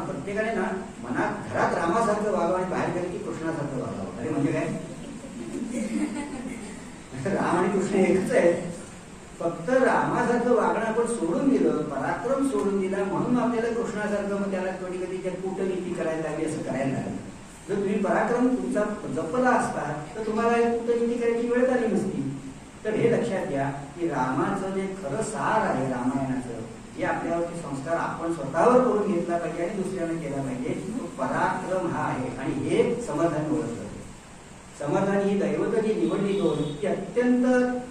प्रत्येकाने ना मनात घरात रामासारखं वागावं आणि बाहेर गेलं की कृष्णासारखं वागावं. अरे म्हणजे काय, राम आणि कृष्ण एकच आहे. फक्त रामासारखं वागणं आपण सोडून दिलं, पराक्रम सोडून दिला, म्हणून आपल्याला कृष्णासारखं, मग त्याला कधी कधी कूटनीती करायला लागली, असं करायला लागलं. जर तुम्ही पराक्रम तुमचा जपला असता तर तुम्हाला कूटनीती करायची वेळ झाली नसती. तर हे लक्षात घ्या की रामाचं जे खरं सार आहे रामायणाचं, जे आपल्यावरती संस्कार आपण स्वतःवर करून घेतला पाहिजे आणि दुसऱ्याने केला पाहिजे, तो पराक्रम हा आहे. आणि हे समर्थाने ओळखलं. समर्थाने ही दैवत जी निवडली होती ती अत्यंत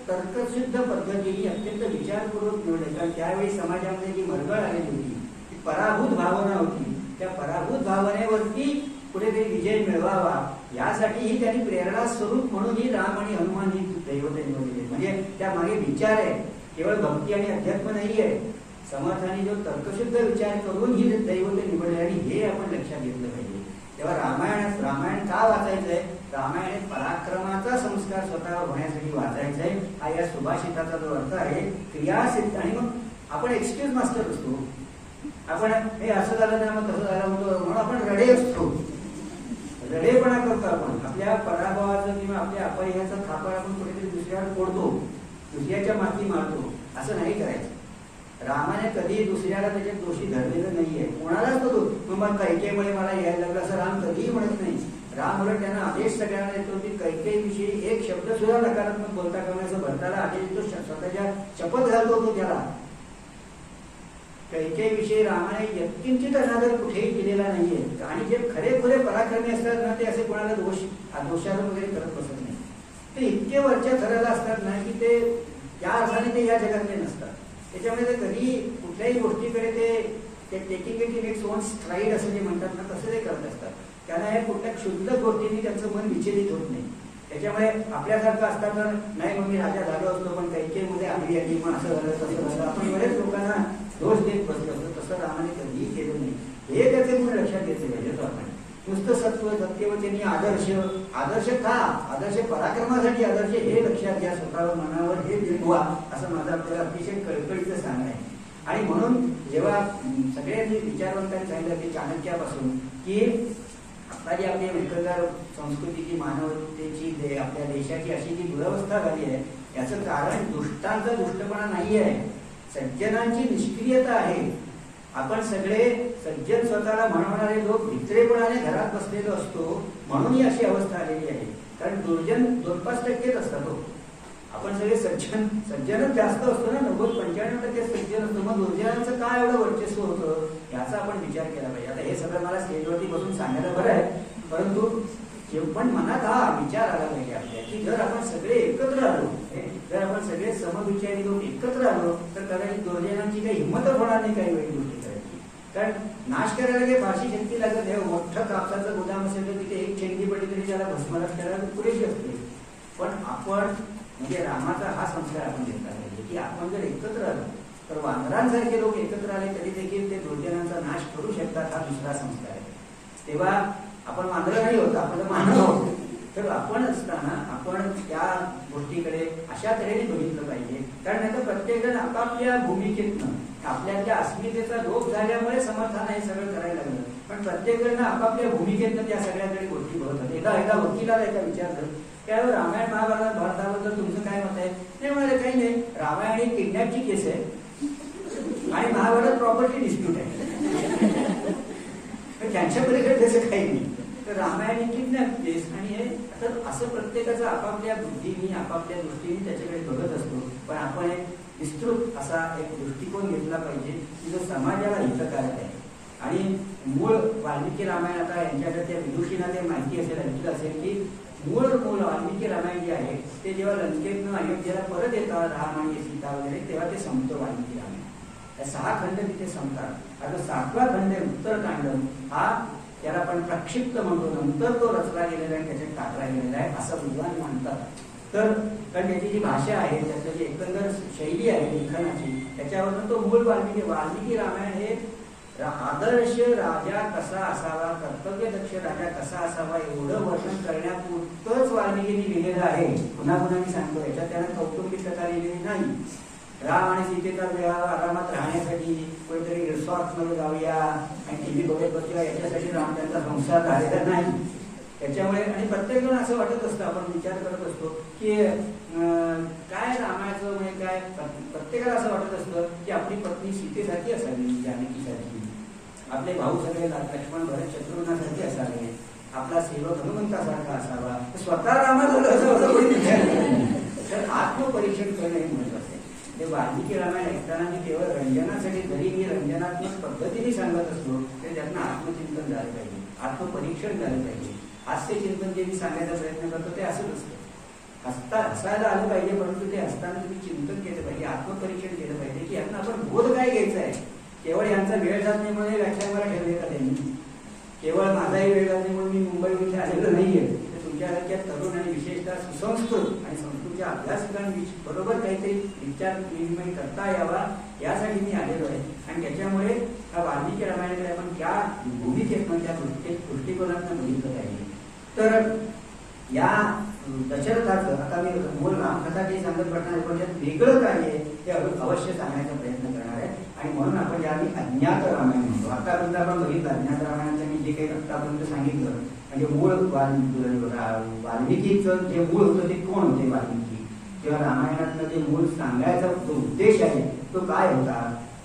तर्कशुद्ध पद्धतीने, अत्यंत विचारपूर्वक निवडली. कारण त्यावेळी समाजामध्ये जी मरगळ आलेली होती ती पराभूत भावना होती. त्या पराभूत भावनेवरती कुठेतरी विजय मिळवावा यासाठीही त्यांनी प्रेरणा स्वरूप म्हणूनही राम आणि हनुमान ही दैवत निवडलेली. म्हणजे त्या मागे विचार आहे, केवळ भक्ती आणि अध्यात्म नाही आहे. समर्थाने जो तर्कशुद्ध विचार करून ही दैवत निवडले, आणि हे आपण लक्षात घेतलं पाहिजे. तेव्हा रामायण का वाचायचंय? रामायण पराक्रमाचा संस्कार स्वतःवर होण्यासाठी वाचायचंय, हा या सुभाषिताचा जो अर्थ आहे. क्रियासिद्ध. आणि मग आपण एक्सक्यूज मास्टर असतो, आपण हे असं झालं ना मग तसं झालं म्हणतो म्हणून आपण रडे असतो, रडेपणा करतो आपण. आपल्या पराभवाचं किंवा आपल्या अपयशाचं खापर आपण कुठेतरी दुसऱ्यावर फोडतो, दुसऱ्याच्या माती मारतो. असं नाही करायचं. रामाने कधी दुसऱ्याला त्याच्यात दोषी धरलेलं नाहीये, कोणालाच तो मग कैकेयीमुळे मला यायला लागलं असं राम कधीही म्हणत नाही. राम उलट त्यांना आदेश सगळ्यांना देतो की कैकेयीविषयी एक शब्द सुद्धा नकारात्मक बोलता करण्याचं भरताला आदेश देतो, स्वतःच्या शपथ घालतो तो त्याला. कैकेयीविषयी रामाने यत्किंचित अनादर कुठेही केलेला नाहीये. आणि जे खरेखुरे पराक्रमी असतात ना ते असे कोणाला दोषारोप वगैरे करत बसत नाही. ते इतके वरच्या थराला असतात ना की ते त्या अर्थाने ते या जगातले नसतात. त्याच्यामुळे ते कधी कुठल्याही गोष्टीकडे ते taking it in its own stride असं जे म्हणतात ना तसं ते करत असतात. त्यांना हे कुठल्या क्षुल्लक गोष्टींनी त्यांचं मन विचलित होत नाही. त्याच्यामुळे आपल्यासारखं असतात तर नाही मग मी राजा झालो असतो पण कैकेयीमध्ये आली आली मग असं झालं तसं झालं आपण बरेच लोकांना दोष देत बसलो असतो. तसं रामाने कधीही केलं नाही. हे त्याचे गुण लक्षात घेतले पाहिजे. आपण नुसतं सत्व सत्यवचनी आदर्श, आदर्श का, आदर्श पराक्रमासाठी आदर्श हे लक्षात घ्या, स्वतःवर मनावर हे बिंबवा असं माझं आपल्याला अतिशय कळकळीचं सांगणं आहे. आणि म्हणून जेव्हा सगळ्यांनी विचारवंतांनी सांगितलं की चाणक्यापासून की आता जी आपली एकंदर संस्कृतीची मानवतेची आपल्या देशाची अशी जी दुरवस्था झाली आहे याचं कारण दुष्टांचा दुष्टपणा नाही आहे, सज्जनांची निष्क्रियता आहे. आपण सगळे सज्जन स्वतःला म्हणणारे लोक भित्रेपणाने घरात बसलेलो असतो म्हणून ही अशी अवस्था आलेली आहे. कारण दुर्जन 2-5% असतात हो. आपण सगळे सज्जनच जास्त असतो ना, 90-95% सज्जन असतो. मग दुर्जनांचं काय एवढं वर्चस्व होतं याचा आपण विचार केला पाहिजे. आता हे सगळं मला स्टेजवरती बसून सांगायला बरं आहे, परंतु पण मनात हा विचार आला पाहिजे आपल्या की जर आपण सगळे एकत्र आलो, जर आपण सगळे समविचारी लोक एकत्र आलो तर कदाचित दुर्जनांची काही हिंमतच होणार नाही काही वेळी गोष्टी करायची. कारण नाश करायला काही फारशी शक्ती लागत नाही. मोठं कापसाचं गोदाम असेल तर तिथे एक शेंडी पडली तरी त्याला भस्मनाश करायला पुरेशी असते. पण आपण म्हणजे रामाचा हा संस्कार आपण घेतला पाहिजे की आपण जर एकत्र आलो तर वानरांसारखे लोक एकत्र आले तरी देखील ते दुर्जनांचा नाश करू शकतात. हा दुसरा संस्कार आहे. तेव्हा आपण वानर नाही होत, आपण मानव आहोत. तर आपण असताना आपण त्या गोष्टीकडे अशा तऱ्हेने बघितलं पाहिजे. कारण आता प्रत्येक जण आपापल्या भूमिकेतनं आपल्या अस्मितेचा लोप झाल्यामुळे समाधान हे सगळं करायला लागलं. पण प्रत्येक जण आपापल्या भूमिकेतनं त्या सगळ्याकडे गोष्टी बघत. एका वकिलाला एका विचारलं त्यावेळेस रामायण भारताबद्दल तुमचं काय मत आहे? ते म्हणाले काही नाही, रामायण ही किडनॅपची केस आहे आणि महाभारत प्रॉपर्टी डिस्प्यूट आहे. त्यांच्या पलीकडे त्याचं काही नाही. तर रामायण ही किडनॅप केस आणि हे असं प्रत्येकाचं आपापल्या बुद्धीने आपापल्या दृष्टीने त्याच्याकडे बघत असतो. पण आपण एक विस्तृत असा एक दृष्टिकोन घेतला पाहिजे की जो समाजाला हितकारक आहे. आणि मूळ वाल्मिकी रामायण आता यांच्याकडे त्या विदुषींना ते माहिती असेल, ऐकलं असेल की मूळ वाल्मिकी रामायण जे आहे ते जेव्हा लंकेतनं अयोध्येला परत येतात राम आणि सीता वगैरे तेव्हा ते संपतं वाल्मिकी रामायण. 6 खंड तिथे संपतात. आता 7वा खंड उत्तरकांड हा त्याला आपण प्रक्षिप्त म्हणतो, नंतर तो रचला गेलेला आहे त्याच्यात टाकला गेलेला आहे असं विद्वान म्हणतात. तर कारण त्याची जी भाषा आहे त्याची जी एकंदर शैली आहे लेखनाची त्याच्यावरून तो मूळ वाल्मिकी रामायण हे आदर्श राजा कसा असावा, कर्तव्यदक्ष राजा कसा असावा एवढं वर्णन करण्यापुरतंच वाल्मिकींनी लिहिलेलं आहे. पुन्हा पुन्हा मी सांगतो याच्यात त्यानं कौटुंबिक कथा लिहिलेली नाही. राम आणि सीतेचा विवाह आरामात राहण्यासाठी कोणीतरी रिसॉर्ट मध्ये जाऊया आणि टीव्ही बघत बसूया याच्यासाठी राम त्यांचा संसार झालेला नाही. त्याच्यामुळे आणि प्रत्येक जण असं वाटत असतं, आपण विचार करत असतो की काय रामायचं म्हणजे काय, प्रत्येकाला असं वाटत असतं की आपली पत्नी सीतेसारखी असावी, जानकीसारखी, आपले भाऊ सगळे लक्ष्मण भरत शत्रुघ्नासारखे असावे, आपला सेवक हनुमंतासारखा असावा. स्वतः रामाला असं तर आत्मपरीक्षण करणं हे महत्वाचं आहे. ते वाल्मिकी रामायण ऐकताना मी केवळ रंजनासाठी जरी मी रंजनात्मक पद्धतीने सांगत असतो तरी त्यातनं आत्मचिंतन झालं पाहिजे, आत्मपरीक्षण झालं पाहिजे. हास्य चिंतन जे मी सांगायचा प्रयत्न करतो ते असंच असतं. हसायला आलं पाहिजे परंतु ते हसताना तुम्ही चिंतन केलं पाहिजे, आत्मपरीक्षण केलं पाहिजे की यांना आपण बोध काय घ्यायचा आहे. केवळ यांचा वेळ जात नाही म्हणून व्याख्यान मला ठेवले का त्यांनी, केवळ माझाही वेळ जात नाही म्हणून मी मुंबईमध्ये आलेलो नाहीये. तुमच्यासारख्या तरुण आणि विशेषतः सुसंस्कृत आणि संस्कृतीच्या अभ्यासकांनी बरोबर काहीतरी विचार विनिमय करता यावा यासाठी मी आलेलो आहे. आणि त्याच्यामुळे हा वाल्मिकी रामायणाकडे आपण त्या भूमिकेतनं त्या दृष्टिकोनातून बघितलं पाहिजे. तर या दशरथाचं आता मी मूळ रामकथा जे सांगत पडणार पण त्यात वेगळं काय आहे हे अवश्य सांगण्याचा प्रयत्न करणार आहे. आणि म्हणून आपण ज्या आम्ही अज्ञात रामायण म्हणतो. आतापर्यंत आपण बघितलं अज्ञात रामायणाचं मी जे काही आतापर्यंत सांगितलं म्हणजे मूळ वाल्मिकीचं जे मूळ होतं ते कोण होते वाल्मिकी, किंवा रामायणातलं जे मूळ सांगायचा जो उद्देश आहे तो काय होता.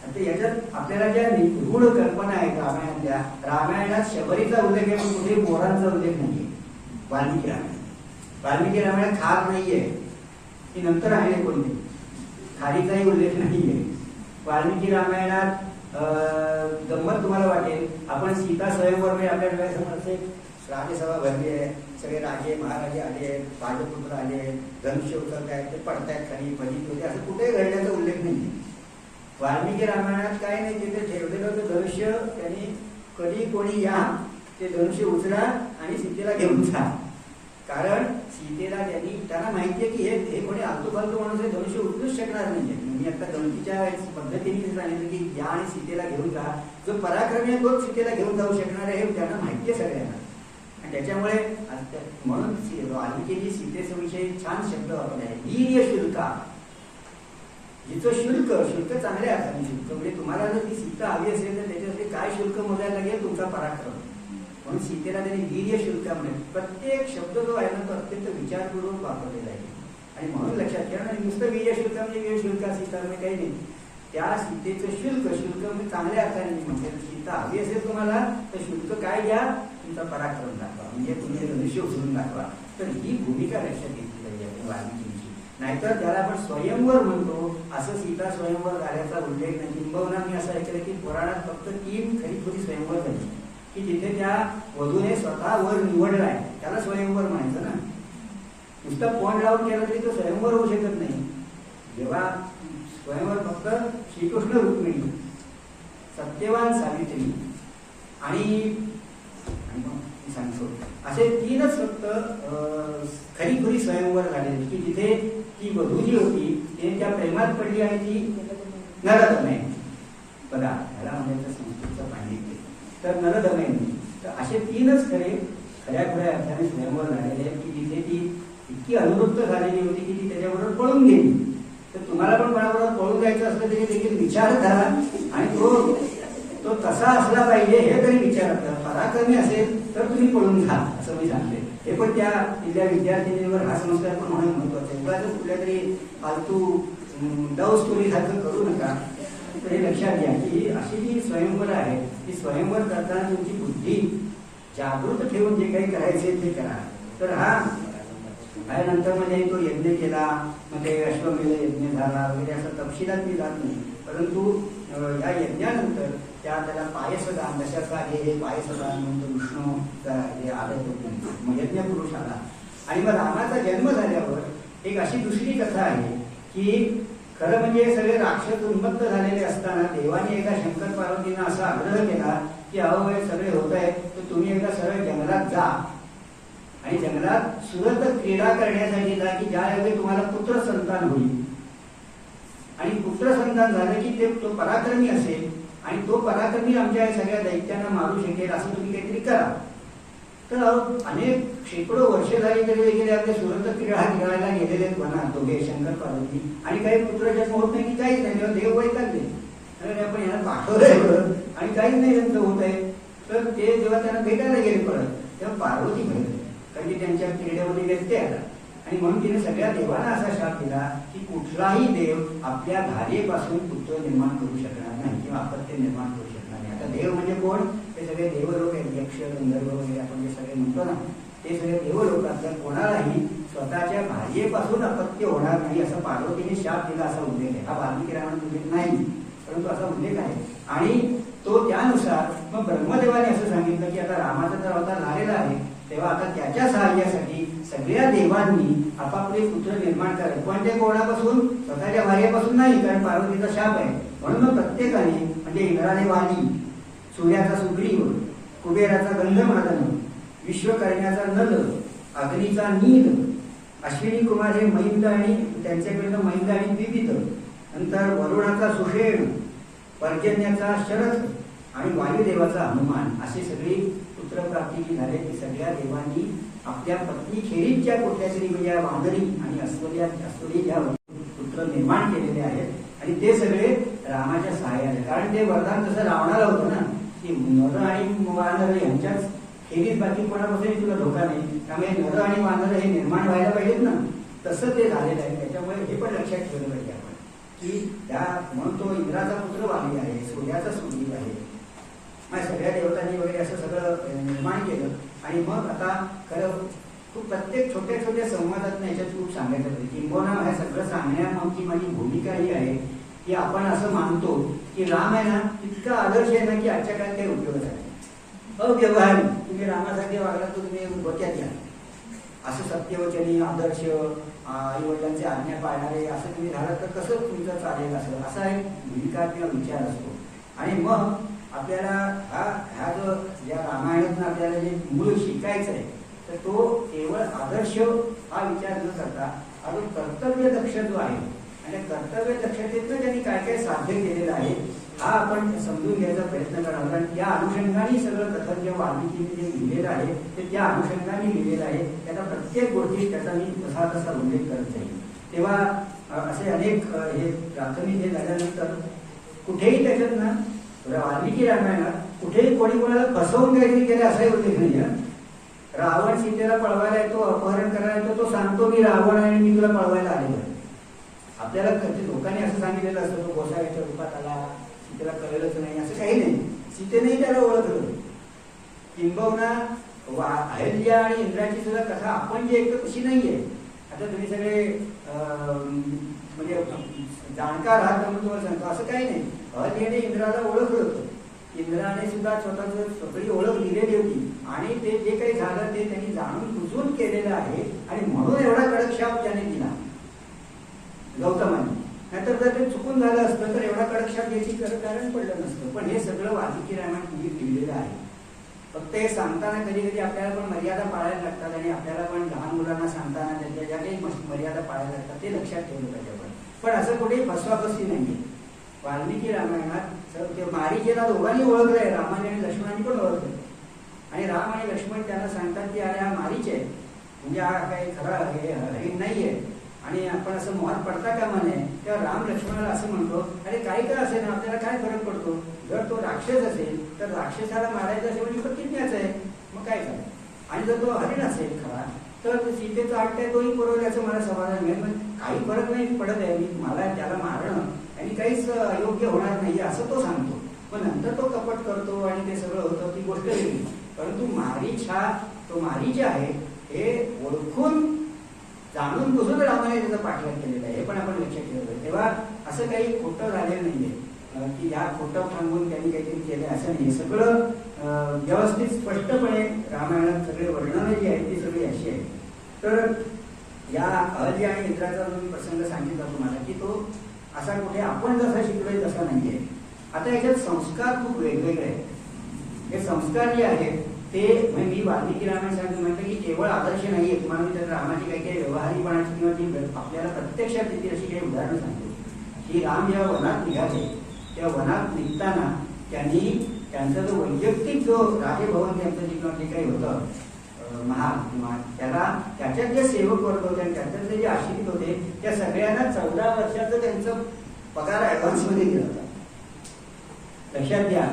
तर याच्यात आपल्याला ज्या निगूढ कल्पना आहेत रामायणातल्या, रामायणात शबरीचा उल्लेख आहे पण कुठे मोरांचा उल्लेख नाहीये. वाल्मिकी रामायणात खार नाहीये, ती नंतर आहे कोणती, खारीचाही उल्लेख नाहीये. वाल्मिकी रामायणात गंमत तुम्हाला वाटेल, आपण सीता स्वयंवर म्हणजे आपल्या डोळ्यासमोर असे राजसभा भरली आहे, सगळे राजे महाराजे आले आहेत, राजपुत्र आले आहेत, धनुष्य उचलत आहेत, ते पडतायत खाली फलित होते, असं कुठेही घडण्याचा उल्लेख नाही. वाल्मिकी रामायणात काय नाही, तिथे ठेवलेलं होतं धनुष्य, त्यांनी कधी कोणी या ते धनुष्य उचला आणि सीतेला घेऊन जा. कारण सीतेला त्यांना माहिती आहे की हे कोणी आलतू फालतू माणूस हे धनुष्य उचलूच शकणार नाही. मी आता गणतीच्या पद्धतीने सांगितलं की या आणि सीतेला घेऊन जा, जो पराक्रमी आहे तोच सीतेला घेऊन जाऊ शकणार आहे हे त्यांना माहिती आहे सगळ्यांना. आणि त्याच्यामुळे म्हणून वाल्मिकींनी सीतेविषयी छान शब्द वापरले आहे, वीर्य शुल्का. जिचं शुल्क चांगल्या अर्थाने शुल्क म्हणजे तुम्हाला जर ती सीता हवी असेल तर त्याच्यासाठी काय शुल्क मोजायला लागेल, तुमचा पराक्रम. म्हणून सीतेला त्यांनी वीर्य शुल्क म्हणजे प्रत्येक शब्द जो आहे ना तो अत्यंत विचारपूर्वक वापरलेला आहे. आणि म्हणून लक्षात घ्या ना, नुसतं वीर्य शुल्क म्हणजे वीर्य शुल्क सीता म्हणजे काही नाही, त्या सीतेचं शुल्क म्हणजे चांगल्या अर्थाने म्हणजे सीता हवी असेल तुम्हाला तर शुल्क काय घ्या, तुमचा पराक्रम दाखवा, म्हणजे तुम्ही धनुष्य उचलून दाखवा. तर ही भूमिका लक्षात घेतली पाहिजे वाल्मिकींची. नाहीतर त्याला आपण स्वयंवर म्हणतो, असं सीता स्वयंवर झाल्याचा उल्लेख नाही. किंबहुना मी असं ऐकलं की पुराणात फक्त 3 खरी स्वयंवर झाली की जिथे त्या वधूने स्वतः वर निवडलाय त्याला स्वयंवर म्हणायचं ना. नुसतं पोंड लावून केलं तरी तो स्वयंवर होऊ शकत नाही. जेव्हा स्वयंवर फक्त श्रीकृष्ण रुक्मिणी, सत्यवान सावित्री आणि सांगतो असे 3च फक्त खरी स्वयंवर झालेली की जिथे ती वधू जी होती तिने त्या प्रेमात पडली आणि ती नरदमयंती. बघा ह्याला म्हणायचं संस्कृतचं पांडित्य तर नरदमयंती. तर असे 3च खऱ्या अर्थाने स्वयंवर झालेले की जिथे ती इतकी अनुवृत्त झालेली होती की ती त्याच्याबरोबर पळून गेली. तर तुम्हाला पण कोणाबरोबर पळून जायचं असलं तरी देखील विचार करा आणि तो तसा असला पाहिजे हे तरी विचार करा. पराक्रमी असेल तर तुम्ही पळून जा असं मी सांगते. हे पण त्या तिथल्या विद्यार्थिनीवर हा संस्कार पण होणं महत्वाचं आहे. उगाच कुठल्या तरी फालतू लव्ह स्टोरी सारखं करू नका. तर हे लक्षात घ्या की अशी जी स्वयंवर आहे ती स्वयंवर करताना तुमची बुद्धी जागृत ठेवून जे काही करायचे ते करा. तर हा नंतर म्हणजे तो यज्ञ केला, मग ते अश्वमेध यज्ञ झाला वगैरे असं तपशिलात मी जात नाही. परंतु या यज्ञानंतर त्याला पायसदान दशाचा हे पायसदान म्हणतो विष्णू हे आलं मग यज्ञ पुरुष आला. आणि मग रामाचा जन्म झाल्यावर एक अशी दुसरी कथा आहे की खरं म्हणजे सगळे राक्षस उन्मत्त झालेले असताना देवाने एकदा शंकर पार्वतींना असा आग्रह केला की अहो हे सगळे होत आहे तर तुम्ही एकदा सरळ जंगलात जा आणि जंगलात सुरत क्रीडा करण्यासाठी जा की ज्यावेळी तुम्हाला पुत्र संतान होईल. आणि पुत्र संतान झालं की ते तो पराक्रमी असेल आणि तो पराक्रमी आमच्या सगळ्या दैत्यांना मारू शकेल असं तुम्ही काहीतरी करा. तर अनेक शेकडो वर्षे झाली तरी वगैरे आपले सुरत क्रीडा खेळायला गेलेले म्हणा दोघे शंकर पार्वती आणि काही पुत्र जन्म होत नाही की काहीच नाही. तेव्हा देव वैतागले अरे आपण यांना पाठवलंय आणि काहीच नाही त्यांचं होत आहे. तर ते जेव्हा त्यांना भेटायला गेले परत तेव्हा पार्वती भेटले कारण की त्यांच्या क्रीडेमध्ये व्यत्यय आला. आणि म्हणून तिने सगळ्या देवांना असा शाप दिला की कुठलाही देव आपल्या धारेपासून पुत्र निर्माण करू शकणार नाही किंवा अपत्य निर्माण करू शकणार नाही. आता देव म्हणजे कोण, ते सगळे देवलोक आहेत, यक्ष गंधर्व वगैरे आपण जे सगळे म्हणतो ना ते सगळे देवलोकातल्या कोणालाही स्वतःच्या भार्येपासून अपत्य होणार नाही असं पार्वतीने शाप दिला असा उल्लेख आहे. हा वाल्मिकी रामायणात उल्लेख नाही परंतु असा उल्लेख आहे. आणि तो त्यानुसार मग ब्रह्मदेवाने असं सांगितलं की आता रामाचा तर अवतार झालेला आहे तेव्हा आता त्याच्या सहाय्यासाठी सगळ्या देवांनी आपापले पुत्र निर्माण करावे. पण ते कोणापासून, स्वतःच्या भार्यापासून नाही कारण पार्वतीचा शाप आहे. म्हणून मग प्रत्येकाने म्हणजे इंद्राने वाली, सूर्याचा सुग्रीव, कुबेराचा गंधमादन, विश्वकर्ण्याचा नल, अग्नीचा नील, अश्विनी कुमार हे मैंद आणि त्यांच्याकडनं मैंद आणि विविध, नंतर वरुणाचा सुषेण, पर्जन्याचा शरथ आणि वायुदेवाचा हनुमान असे सगळी पुत्रप्राप्ती जी झाली ती सगळ्या देवांनी आपल्या पत्नी खेरीच्या कुठल्या तरी म्हणजे वानरी आणि अस्वली ज्या पुत्र निर्माण केलेले आहेत आणि ते सगळे रामाच्या सहाय्याने, कारण ते वरदान तसं रावणाला होतं ना की नर आणि वानर यांच्याच खेरीज बाकी कोणापासूनही तुला धोका नाही, त्यामुळे नर आणि वानर हे निर्माण व्हायला पाहिजेत ना, तसं ते झालेलं आहे. त्याच्यामुळे हे पण लक्षात ठेवलं पाहिजे आपण की त्या म्हणून तो इंद्राचा पुत्र वाली आहे, सूर्याचा सूर्य आहे, मग सगळ्या देवतांनी वगैरे असं सगळं निर्माण केलं. आणि मग आता खरं खूप प्रत्येक छोट्या छोट्या संवादात ह्याच्यात खूप सांगायचं होतं. किंबहुना हे सगळं सांगण्यामागची माझी भूमिका ही आहे की आपण असं मानतो की राम आहे ना इतका आदर्श आहे ना की आजच्या काळात काही उपयोगच आहे अव्यवहारी. तुम्ही रामासाठी वागला तर तुम्ही डोक्यात घ्या, असं सत्यवचनी आदर्श आई वडिलांचे आज्ञा पाळणारे असं तुम्ही झालं तर कसं तुमचं चालेल, असं असा एक भूमिका किंवा विचार असतो. आणि मग आपल्याला ह्या जो या रामायणातून आपल्याला जे मूळ शिकायचं आहे तर तो केवळ आदर्श हा विचार न करता हा जो कर्तव्य दक्ष जो आहे आणि कर्तव्य दक्षतेतनं त्यांनी काय काय साध्य केलेलं आहे हा आपण समजून घ्यायचा प्रयत्न करावा. कारण त्या अनुषंगाने सगळं कथन जे वाल्मिकीने जे लिहिलेलं आहे ते त्या अनुषंगाने लिहिलेलं आहे. त्याचा प्रत्येक गोष्टी त्याचा मी तसा तसा उल्लेख करत जाईल. तेव्हा असे अनेक हे प्राथमिक हे झाल्यानंतर कुठेही त्याच्यात ना वाल्मिकी रामायणात कुठेही कोणी कोणाला फसवून काहीतरी केलं असाही उल्लेख नाही. रावण सीतेला पळवायला येतो, अपहरण करायला येतो, तो सांगतो मी रावण आहे आणि मी तुला पळवायला आलेलो आहे. आपल्याला लोकांनी असं सांगितलेलं असतं तो गोसाव्याच्या रूपात आला, सीतेला कळलंच नाही, असं काही नाही. सीतेनेही त्याला ओळखलं. किंबहुना अहल्या आणि इंद्राची सुद्धा कथा आपण जी ऐकतो तशी नाहीये. आता तुम्ही सगळे म्हणजे जाणकार आहात म्हणून तुम्हाला सांगतो असं काही नाही. अहल्याने इंद्राला ओळखलं होतं. इंद्राने सुद्धा स्वतःची ओळख लिहिलेली होती आणि ते जे काही झालं ते त्यांनी जाणून बुजून केलेलं आहे आणि म्हणून एवढा कडक शाप त्याने दिला गौतमाने. नाहीतर जर ते चुकून झालं असतं तर एवढा कडक शाप द्यायची कारण पडलं नसतं. पण हे सगळं वाल्मिकी रामायणात तुम्ही लिहिलेलं आहे. फक्त हे सांगताना कधी कधी आपल्याला पण मर्यादा पाळायला लागतात आणि आपल्याला पण लहान मुलांना सांगताना त्यांच्या ज्या काही मर्यादा पाळायला लागतात ते लक्षात ठेवलं पाहिजे. पण असं कुठेही फसवाफसवी नाहीये. वाल्मिकी रामायणात ते मारीचेला दोघांनी ओळखलंय, रामाने आणि लक्ष्मणाने पण ओळखलं. आणि राम आणि लक्ष्मण त्यांना सांगतात की अरे हा मारीच आहे, म्हणजे हा काही खरा हरिण नाहीये आणि आपण असं मोहात पडता कामा नये. तेव्हा राम लक्ष्मणाला असं म्हणतो अरे काही का असेल ना आपल्याला काय फरक पडतो, जर तो राक्षस असेल तर राक्षसाला मारायचं असेल म्हणजे प्रतिज्ञाच आहे, मग काय झालं. आणि जर तो हरिण असेल खरा तर सीतेचा हट्ट आहे तोही पुरवल्याचं मला समाधान मिळेल. पण काही फरक नाही पडत आहे, मी मला त्याला मारणं आणि काहीच अयोग्य होणार नाही असं तो सांगतो. पण नंतर तो कपट करतो आणि ते सगळं होतं ती गोष्ट वेगळी. परंतु मारीच हा तो मारीच आहे हे ओळखून जाणून बुजून रामाने त्याचा पाठलाग केलेला आहे हे पण आपण लक्षात ठेवलं. तेव्हा असं काही खोटं झालेलं नाहीये की ह्या खोटं सांगून त्यांनी काहीतरी केलं असं नाही. सगळं व्यवस्थित स्पष्टपणे रामायणात सगळे वर्णनं जी आहेत ती सगळी अशी आहे. तर या अहल्या आणि इंद्राचा जो प्रसंग सांगितला तुम्हाला की तो असा कुठे आपण जसा शिकलोय तसा नाहीये. आता याच्यात संस्कार खूप वेगवेगळे आहेत. हे संस्कार जे आहेत ते मी वाल्मिकी रामायण सांगितलं म्हटलं की केवळ आदर्श नाहीये. तुम्हाला मी त्यात रामाची काही काही व्यवहारीपणाची किंवा ती आपल्याला प्रत्यक्षात येते अशी काही उदाहरणं सांगतो की राम जेव्हा वनात निघाले तेव्हा वनात निघताना त्यांनी त्यांचा जो वैयक्तिक जो राजभवन त्यांचं जे किंवा जे काही होतं महाल त्याला त्याच्यात जे सेवक वर्ग होते आणि त्याच्यातले जे आश्रित होते त्या सगळ्यांना 14 वर्षाचं त्यांचं पगार ऍडव्हान्स मध्ये दिला होता. लक्षात घ्या,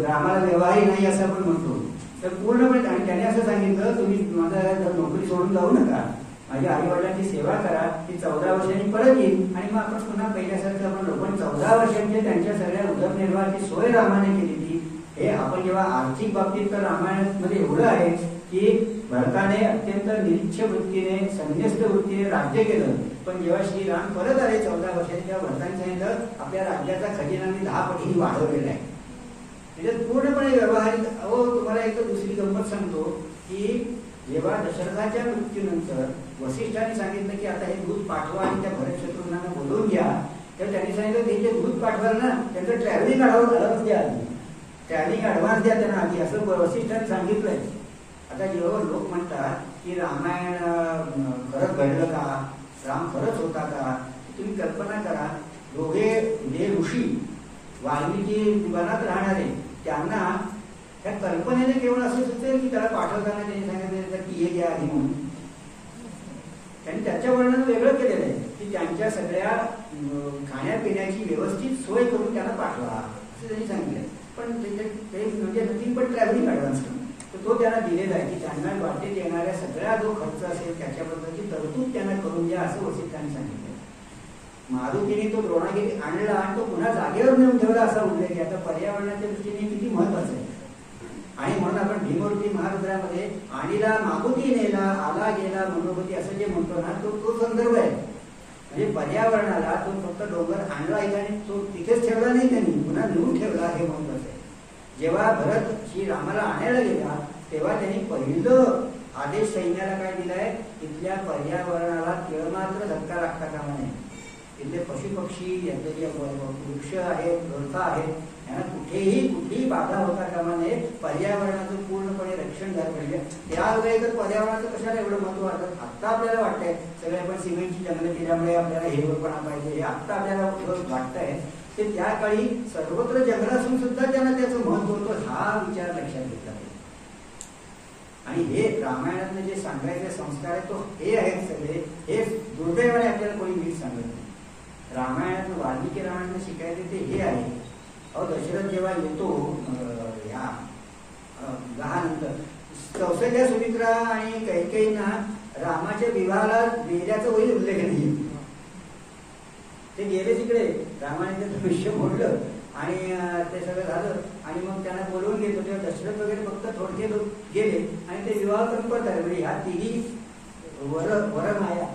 रामाला व्यवहारी नाही असं आपण म्हणतो तर पूर्णपणे. आणि त्याने असं सांगितलं तुम्ही माझा नोकरी सोडून जाऊ नका, माझ्या आई वडिलांची सेवा करा, ती 14 वर्षांनी परत येईल आणि मग आपण पुन्हा पहिल्यासारखं आपण. पण 14 वर्षांचे त्यांच्या सगळ्या उदरनिर्वाहाची सोय रामाने केली ती. हे आपण जेव्हा आर्थिक बाबतीत तर रामायणामध्ये एवढं आहे की भरताने अत्यंत निरीच्छ वृत्तीने संन्यस्त वृत्तीने राज्य केलं. पण जेव्हा श्रीराम परत आले 14 वर्षांनी तेव्हा भरताने सांगितलं आपल्या राज्याचा खजिना मी 10 पटीने वाढवलेला आहे. म्हणजे पूर्णपणे व्यवहारिक. अहो तुम्हाला एक दुसरी गंमत सांगतो की जेव्हा दशरथाच्या मृत्यूनंतर वसिष्ठांनी सांगितलं की आता हे दूध पाठवा आणि त्या भरत शत्रुघ्नांना बोलवून घ्या, तर त्यांनी सांगितलं ते जे दूध पाठवायला ना त्यांचं ट्रॅव्हलिंग ॲडव्हान्स द्या, आधी ट्रॅव्हलिंग ॲडव्हान्स द्या त्यांना आधी, असं वसिष्ठांनी सांगितलंय. आता जेव्हा लोक म्हणतात की रामायण खरंच घडलं का, राम खरंच होता का, तुम्ही कल्पना करा दोघे जे ऋषी वाल्मिकी वनात राहणारे त्यांना त्या कल्पनेने केवळ असं सुचेल की त्याला पाठवताना त्यांनी सांगितलं की हे घ्या आधी म्हणून. त्यांनी त्याच्या वर्णन वेगळं केलेलं आहे की त्यांच्या सगळ्या खाण्यापिण्याची व्यवस्थित सोय करून त्यांना पाठवा असं त्यांनी सांगितलं. पण ते म्हणजे नथिंग पण ट्रॅव्हलिंग ॲडव्हान्स तर तो त्यांना दिलेला आहे की त्यांना वाटेत येणाऱ्या सगळ्या जो खर्च असेल त्याच्याबद्दलची तरतूद त्यांना करून द्या असं वसिष्ठांनी सांगितलं. मारुतीने तो द्रोणागिरी आणला आणि तो पुन्हा जागेवर नेऊन ठेवला असा उल्लेख आहे. आता पर्यावरणाच्या दृष्टीने किती महत्वाचं आहे. आणि म्हणून आपण भीमरूपी महारुद्रामध्ये आणीला मागुती नेला आला गेला मनोगती असं जे म्हणतो ना तो संदर्भ आहे. म्हणजे पर्यावरणाला तो फक्त डोंगर आणला आणि तो तिथेच ठेवला नाही त्यांनी पुन्हा नेऊन ठेवला हे महत्वाचं आहे. जेव्हा भरत श्री रामाला आणायला गेला तेव्हा त्यांनी पहिलं आदेश सैन्याला काय दिलाय, इथल्या पर्यावरणाला केळमात्र धक्का लागता कामा नये. इथले पशुपक्षी यातले जे वृक्ष आहेत गवता आहेत यांना कुठलीही बाधा होता कामा नये. पर्यावरणाचं पूर्णपणे रक्षण झालं पाहिजे. त्यावेळी तर पर्यावरणाचं कशाला एवढं महत्व वाटत. आत्ता आपल्याला वाटतंय सगळे आपण सिमेंटची जंगलं केल्यामुळे आपल्याला हिरवपणा पाहिजे हे आत्ता आपल्याला वाटतंय. ते त्या काळी सर्वत्र जंगल असून सुद्धा त्यांना त्याचं महत्व होतं हा विचार लक्षात घेतला पाहिजे. आणि हे रामायणातले जे सांगायचे संस्कार आहेत तो हे आहेत सगळे हे दुर्दैवाने आपल्याला कोणी नीट सांगत नाही. रामायणातून वाल्मिकी रामायणातून शिकायचे ते हे आहे. दशरथ जेव्हा येतो या गहानंतर कौशल्या सुमित्रा आणि कैकेयींना रामाच्या विवाहाला गेल्याचा वही उल्लेख नाही. ते गेले तिकडे रामाने ते दृश्य मोडलं आणि ते सगळं झालं आणि मग त्यांना बोलवून घेतो तेव्हा दशरथ वगैरे फक्त थोडके लोक गेले आणि ते विवाह करून परत आले. म्हणजे ह्या तिघी वरमाया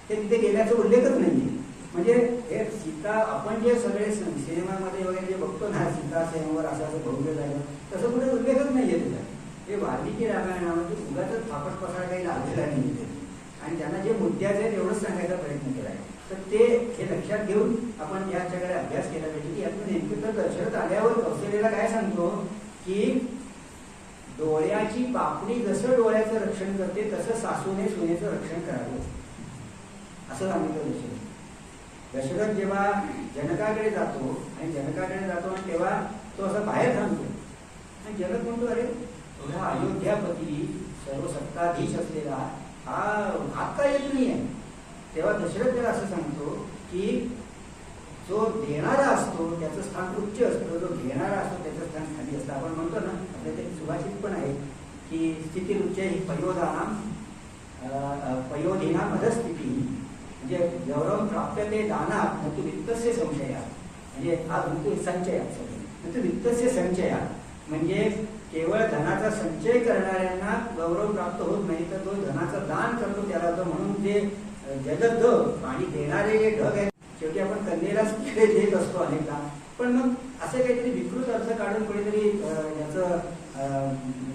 ते तिथे गेल्याचा उल्लेखच नाहीये. म्हणजे हे सीता आपण जे सगळे सिनेमामध्ये वगैरे जे बघतो ना सीता स्वयंवर असं भव्य झालं तसं कुठे उल्लेखच नाहीये त्याचा. हे वाल्मिकी रामायणामध्ये उगाच फापट पसार काही लावलेला नाही आणि त्यांना जे मुद्द्याचे आहेत एवढंच सांगायचा प्रयत्न केला आहे. तर ते हे लक्षात घेऊन आपण याच्याकडे अभ्यास केला पाहिजे की यातून नेमकं तर दशरथ आल्यावर कौशल्याला काय सांगतो की डोळ्याची पापणी जसं डोळ्याचं रक्षण करते तसं सासूने सुनेचं रक्षण करावं असं सांगितलं. दशरथ जेव्हा जनकाकडे जातो आणि तेव्हा तो असा बाहेर थांबतो आणि जनक म्हणतो अरे तुझा अयोध्यापती सर्व सत्ताधीश असलेला हा आता येत नाही आहे. तेव्हा दशरथ त्याला असं सांगतो की जो देणारा असतो त्याचं स्थान उच्च असतं, जो घेणारा असतो त्याचं स्थान खाली असतं. आपण म्हणतो ना आपल्या ते सुभाषित पण आहे की स्थितीरुच्च ही पयोधीना मधस्थिती म्हणजे गौरव प्राप्त ते दानात नंतर वित्तस्य संशया म्हणजे हा संचयात वित्तस्य संचया म्हणजे केवळ धनाचा संचय करणाऱ्यांना गौरव प्राप्त होत नाही तर जो धनाचं दान करतो त्याला तो म्हणून जे जगत आणि देणारे जे ढग आहेत शेवटी आपण कन्येलाच देत असतो अनेकदा. पण मग असे काहीतरी विकृत अर्थ काढून कुठेतरी याचं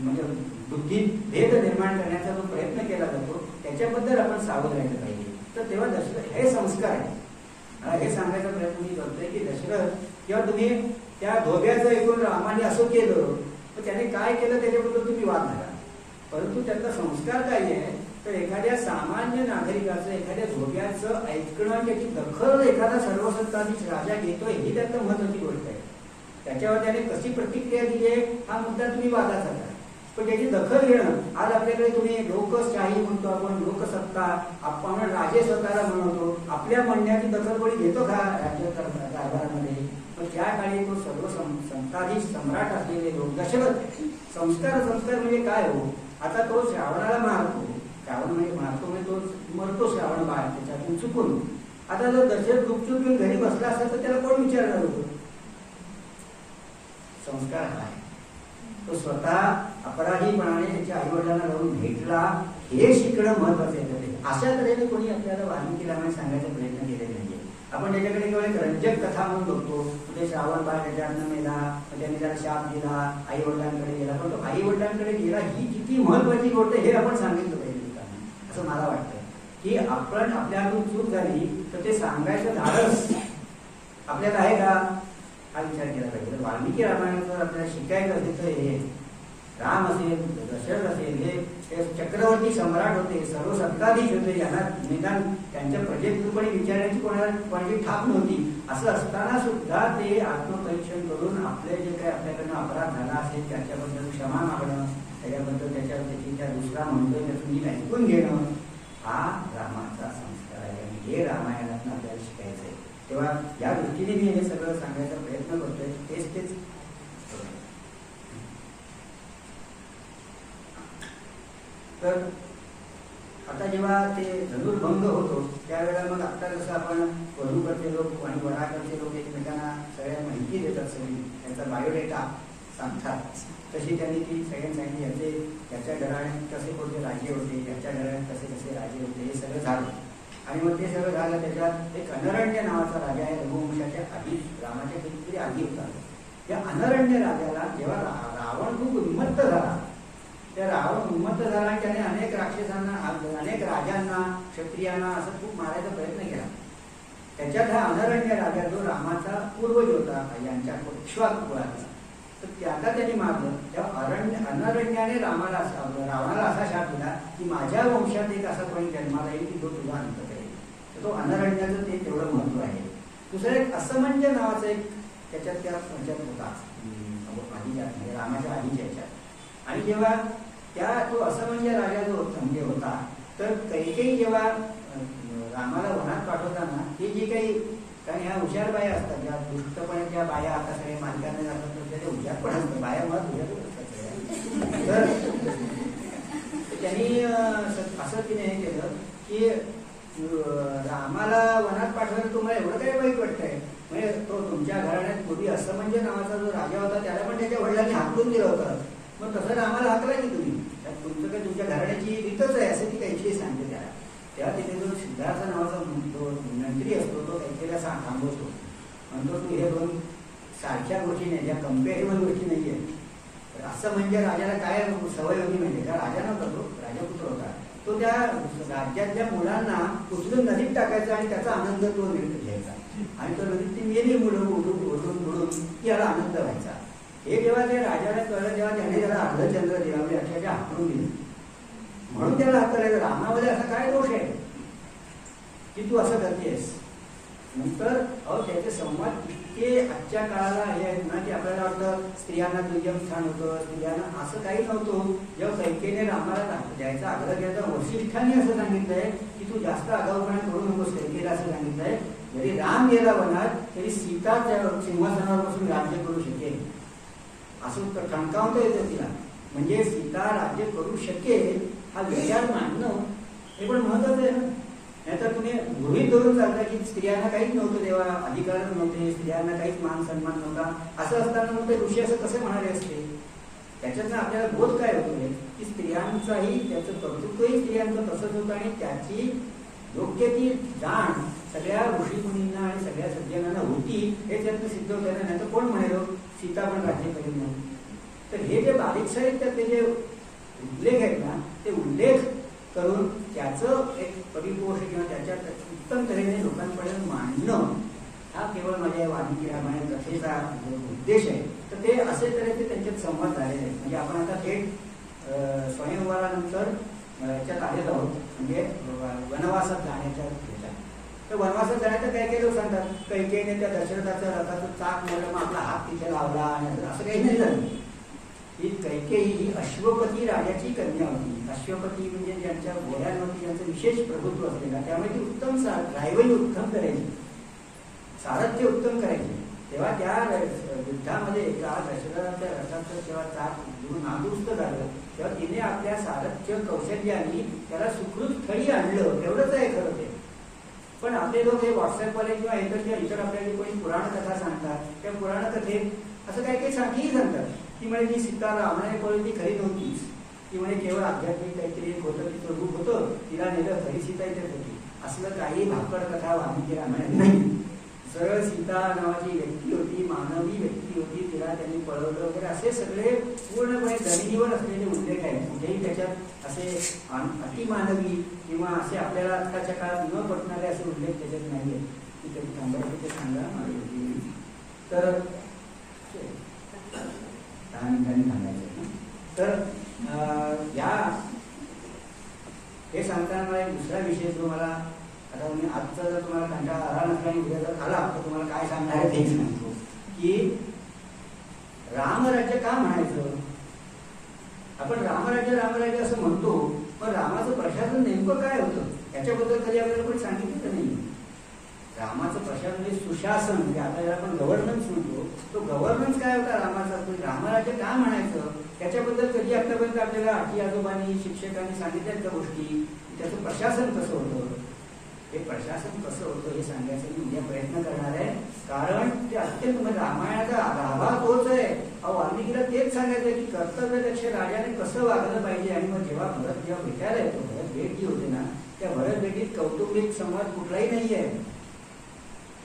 म्हणजे बुद्धीत भेद निर्माण करण्याचा जो प्रयत्न केला जातो त्याच्याबद्दल आपण सावध राहिलं पाहिजे. तर तेव्हा दशरथ हे संस्कार आहे हे सांगायचा प्रयत्न मी करतोय की दशरथ किंवा तुम्ही त्या धोब्याचं ऐकून रामाने असं केलं तर त्याने काय केलं त्याच्याबद्दल तुम्ही वाद झाला. परंतु त्याचा संस्कार काय आहे तर एखाद्या सामान्य नागरिकाचं एखाद्या धोब्याचं ऐकणं त्याची दखल एखादा सर्वसत्ताधीश राजा घेतोय ही त्यातलं महत्वाची गोष्ट आहे. त्याच्यावर त्याने कशी प्रतिक्रिया दिली आहे हा मुद्दा तुम्ही वादाचा करा. पण त्याची दखल घेणं आज आपल्याकडे तुम्ही लोकशाही म्हणतो आपण लोकसत्ता आपण राजे स्वतःला म्हणतो आपल्या म्हणण्याची दखल कोणी घेतो का राज्य कारभारामध्ये. पण त्या काळी तो सर्व सत्ताधीश सम्राट असलेले लोक दशरथ संस्कार म्हणजे काय हो आता तो श्रावणाला मारतो श्रावण म्हणजे मारतो म्हणजे तो मरतो श्रावण बाळ त्याच्यातून चुकून. आता जर दशरथ गुपचूप घेऊन घरी बसला असता तर त्याला कोण विचारणार होतं. संस्कार काय तो स्वतः अपराधीपणाने त्याच्या आईवडिलांना जाऊन भेटला हे शिकणं महत्वाचं आहे. अशा तऱ्हेने कोणी आपल्याला वाल्मिकी रामायण सांगायचा प्रयत्न केलेला नाहीये. आपण त्याच्याकडे केवळ एक रंजक कथा म्हणून बघतो म्हणजे श्रावण बाळ त्याच्यातनं मेला त्याने त्याला शाप दिला आई वडिलांकडे गेला. पण तो आई वडिलांकडे गेला ही किती महत्वाची गोष्ट हे आपण सांगितलं पाहिजे असं मला वाटतं की आपण आपल्या हातून चूक झाली तर ते सांगायचं धाडस आपल्याला आहे का हा विचार केला पाहिजे. वाल्मिकी रामायणाचं आपल्याला शिकायचं असेल तर हे राम असेल दशरथ असेल हे चक्रवर्ती सम्राट होते सर्व सत्ताधीश होते यांना निदान त्यांच्या प्रजेतूनपणे विचारण्याची कोणाची ठाप नव्हती. असं असताना सुद्धा ते आत्मपरीक्षण करून आपले जे काही आपल्याकडनं अपराध झाला असेल त्याच्याबद्दल क्षमा मागणं त्याच्याबद्दल त्याची त्या दुसरा म्हणतोय त्याचं नीट ऐकून घेणं हा रामाचा संस्कार आहे. आणि हे रामायणात तेव्हा या दृष्टीने मी हे सगळं सांगायचा प्रयत्न करतोय. तेच तर आता जेव्हा ते धनुर्भंग होतो त्यावेळेला मग आता जसं आपण वधूकडचे लोक आणि वराकडचे लोक एकमेकांना सगळ्या माहिती देतात, सगळी त्यांचा बायोडेटा सांगतात, तशी त्यांनी ती सगळ्यांनी सांगितली. याच्या घराण्यात कसे कोणते राज्य होते, याच्या घराण्यात कसे कसे राजे होते, हे सगळं झालं. आणि मग ते सगळं झालं. त्याच्यात एक अनरण्य नावाचा राजा आहे, रघुवंशाच्या आधी, रामाच्या कितीतरी आधी होता. या अनरण्य राजाला जेव्हा रावण खूप उन्मत्त झाला, त्या रावण उन्मत्त झाला आणि त्याने अनेक राक्षसांना, अनेक राजांना, क्षत्रियांना असं खूप मारायचा प्रयत्न केला. त्याच्यात हा अनरण्य राजा जो रामाचा पूर्वज होता, यांच्या इक्ष्वाकु कुळाचा, तर त्याला त्यांनी मारलं. तेव्हा अनरण्याने रावणाला असा शाप दिला की माझ्या वंशात एक असा कोणी जन्माला येईल की जो तुझा अंत करेल. तर तो अनरण्याचं ते तेवढं महत्व आहे. दुसरं एक असमंज नावाचं एक त्याच्यात त्या पंचायत होता, आधीच्या म्हणजे रामाच्या आधीच्या याच्यात. आणि जेव्हा तो असमंज राजा जो म्हणजे होता, तर कैकेयी जेव्हा रामाला वनात पाठवताना हे जे काही, कारण ह्या हुशार बाया असतात, ज्या दुष्टपणे ज्या बाया आता सगळ्या मालकांना जातात, ते हुशार पण असतात, बाया मुळात हुशारच असतात. तर त्यांनी असं तिने हे केलं की रामाला वनात पाठवायला तुम्हाला एवढं काही वाईट वाटतंय. म्हणजे तो तुमच्या घराण्यात पूर्वी असमंज नावाचा जो राजा होता त्याला पण त्याच्या वडिलांनी हाकलून दिलं होतं, मग तसं रामाला हाकला की तुम्ही, तुमचं काय तुमच्या घराण्याची रीतच आहे असं ती कैकेयी सांगते त्याला. तेव्हा तिथे जो सिद्धार्थ नावाचा जो मंत्री असतो तो कैकेयीला थांबवतो, म्हणतो तू हे दोन सारख्या गोष्टी नाही, ज्या कम्पॅरेबल गोष्टी नाही आहेत. असं म्हणजे राजाला काय सवय होती म्हणजे, का राजा नव्हता तो, राजापुत्र होता, तो त्या राज्यातल्या मुलांना उचलून नदीत टाकायचा आणि त्याचा आनंद तो घ्यायचा. आणि तो नदीत ती मेली मुलं उडून की याला आनंद व्हायचा. हे जेव्हा ते राजाला कळलं तेव्हा त्याने त्याला अर्धचंद्र दिला, म्हणजे अक्षरशः हाकलून दिले. म्हणून त्याला हाकलायचं, रामामध्ये असा काय दोष आहे की तू असं करतेस. नंतर त्याचे संवाद इतके आजच्या काळाला हे आहेत ना की आपल्याला वाटतं स्त्रियांना दुय्यम स्थान होतं, स्त्रियांना असं काही नव्हतं. जेव्हा कैकेयीने रामाला द्यायचा आग्रह केला, वसिष्ठांनी असं सांगितलंय की तू जास्त आगाऊपणा करू नकोस, कैकेयीला असं सांगितलंय जरी राम गेला वनात तरी सीता त्या सिंहासनावर बसून राज्य करू शकेल, असं ठणकावता येतं तिला. म्हणजे सीता राज्य करू शकेल हा विचार मानणं हे पण महत्वाचं आहे ना. नाहीतर तुम्ही गृहीत धरून चालता की स्त्रियांना काहीच नव्हतं, तेव्हा अधिकारच नव्हते, स्त्रियांना काहीच मान सन्मान नव्हता. असं असताना मग ते ऋषी असं कसे म्हणाले असते. त्याच्यातनं आपल्याला बोध काय होतोय की स्त्रियांचाही, त्याचं कर्तृत्वही स्त्रियांचं तसंच होतं आणि त्याची योग्य ती जाण सगळ्या ऋषीमुनींना आणि सगळ्या सज्जनांना होती, हे त्यातनं सिद्ध होतं. नाही तर कोण म्हणेल सीता पण राज्य करेल म्हणून. तर हे जे बारीक साहित्यातले जे उल्लेख आहेत ना, ते उल्लेख करून त्याचं एक परिपोष किंवा त्याच्यात उत्तम तऱ्हेने लोकांपर्यंत मांडणं हा केवळ माझ्या वाल्मिकी रामायण कथेचा उद्देश आहे. तर ते असे तऱ्हेचे त्यांच्यात संवाद झालेले आहेत. म्हणजे आपण आता थेट स्वयंवरानंतर याच्यात आलेलो आहोत, म्हणजे वनवासात जाण्याच्या ह्याच्यात. तर वनवासात जाण्याचं काय केलं सांगतात, कैकेयीने त्या दशरथाच्या रथाचं चाक मोडलं, मग आपला हात तिथे लावला आणि असं काही नाही झालं. ही कैकेयी ही अश्वपती राजाची कन्या होती. अश्वपती म्हणजे ज्यांच्या घोड्यांवरती ज्यांचं विशेष प्रभुत्व असलेला, त्यामुळे ती उत्तम ड्रायव्हरी उत्तम करायची, सारथ्य उत्तम करायची. तेव्हा त्या युद्धामध्ये एका दशरथाच्या रथाचं जेव्हा चाक नादुरुस्त झालं तेव्हा तिने आपल्या सारथ्य कौशल्याने त्याला सुखरूप स्थळी आणलं. एवढंच आहे खरं ते. पण आपले लोक हे व्हॉट्सअपवाले किंवा इतर आपल्याला कोणी पुराण कथा सांगतात, त्या पुराण कथेत असं काही काही सांगतात की म्हणजे जी सीता रावणाने पळली ती खरी नव्हतीच, ती म्हणजे केवळ आध्यात्मिक काहीतरी एक होतं, तिचं रूप होतं, तिला नेलं, खरी सीता इथेच होती. असलं काही भाकड कथा वाल्मिकी रामायणात नाही. सरळ सीता नावाची व्यक्ती होती, मानवी व्यक्ती होती, तिला त्यांनी पळवलं वगैरे असे सगळे पूर्णपणे जमिनीवर असलेले उल्लेख आहेत. कुठेही त्याच्यात असे अतिमानवी किंवा असे आपल्याला आत्ताच्या काळात न पटणारे असे उल्लेख त्याच्यात नाही आहेत. ती कधी थांबायचं ते सांगा माझी. तर 10 मिनिटांनी सांगायचं. तर या हे सांगताना मला एक दुसरा विषय जो मला आता मी आजचा जर तुम्हाला कंटाळा आला नसला आणि उद्या जर आला तर तुम्हाला काय सांगणार आहे ते सांगतो की रामराज्य का म्हणायचं. आपण रामराज्य असं म्हणतो, पण रामाचं प्रशासन नेमकं काय होतं याच्याबद्दल कधी आपल्याला कोणी सांगितलं नाही. रामाचं प्रशासन म्हणजे सुशासन, म्हणजे आता ज्याला आपण गव्हर्नन्स म्हणतो, तो गव्हर्नन्स काय होता रामाचा, रामराज्य का म्हणायचं त्याच्याबद्दल कधी आतापर्यंत आपल्याला आजी आजोबांनी शिक्षकांनी सांगितल्या त्या गोष्टी, त्याचं प्रशासन कसं होतं, हे प्रशासन कसं होतं हे सांगायचं मी उद्या प्रयत्न करणार आहे. कारण ते अत्यंत म्हणजे रामायणाचा गाभा तोच आहे. वाल्मिकीला तेच सांगायचं की कर्तव्यदक्ष राजाने कसं वागलं पाहिजे. आणि मग जेव्हा भरत जेव्हा भेटायला येतो, भरत भेट जी होते ना, त्या भरत भेटीत कौटुंबिक संवाद कुठलाही नाही आहे.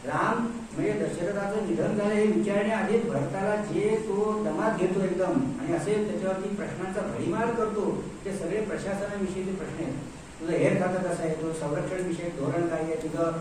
राम म्हणजे दशरथाचं निधन झालं हे विचारण्याआधीच भरताला जे तो दमात घेतो एकदम आणि असे त्याच्यावरती प्रश्नांचा भडीमार करतो, ते सगळे प्रशासनाविषयीचे प्रश्न आहेत. तुझं हेर खातं कसं आहे, तुझं संरक्षण विषयक धोरण काय आहे, तुझं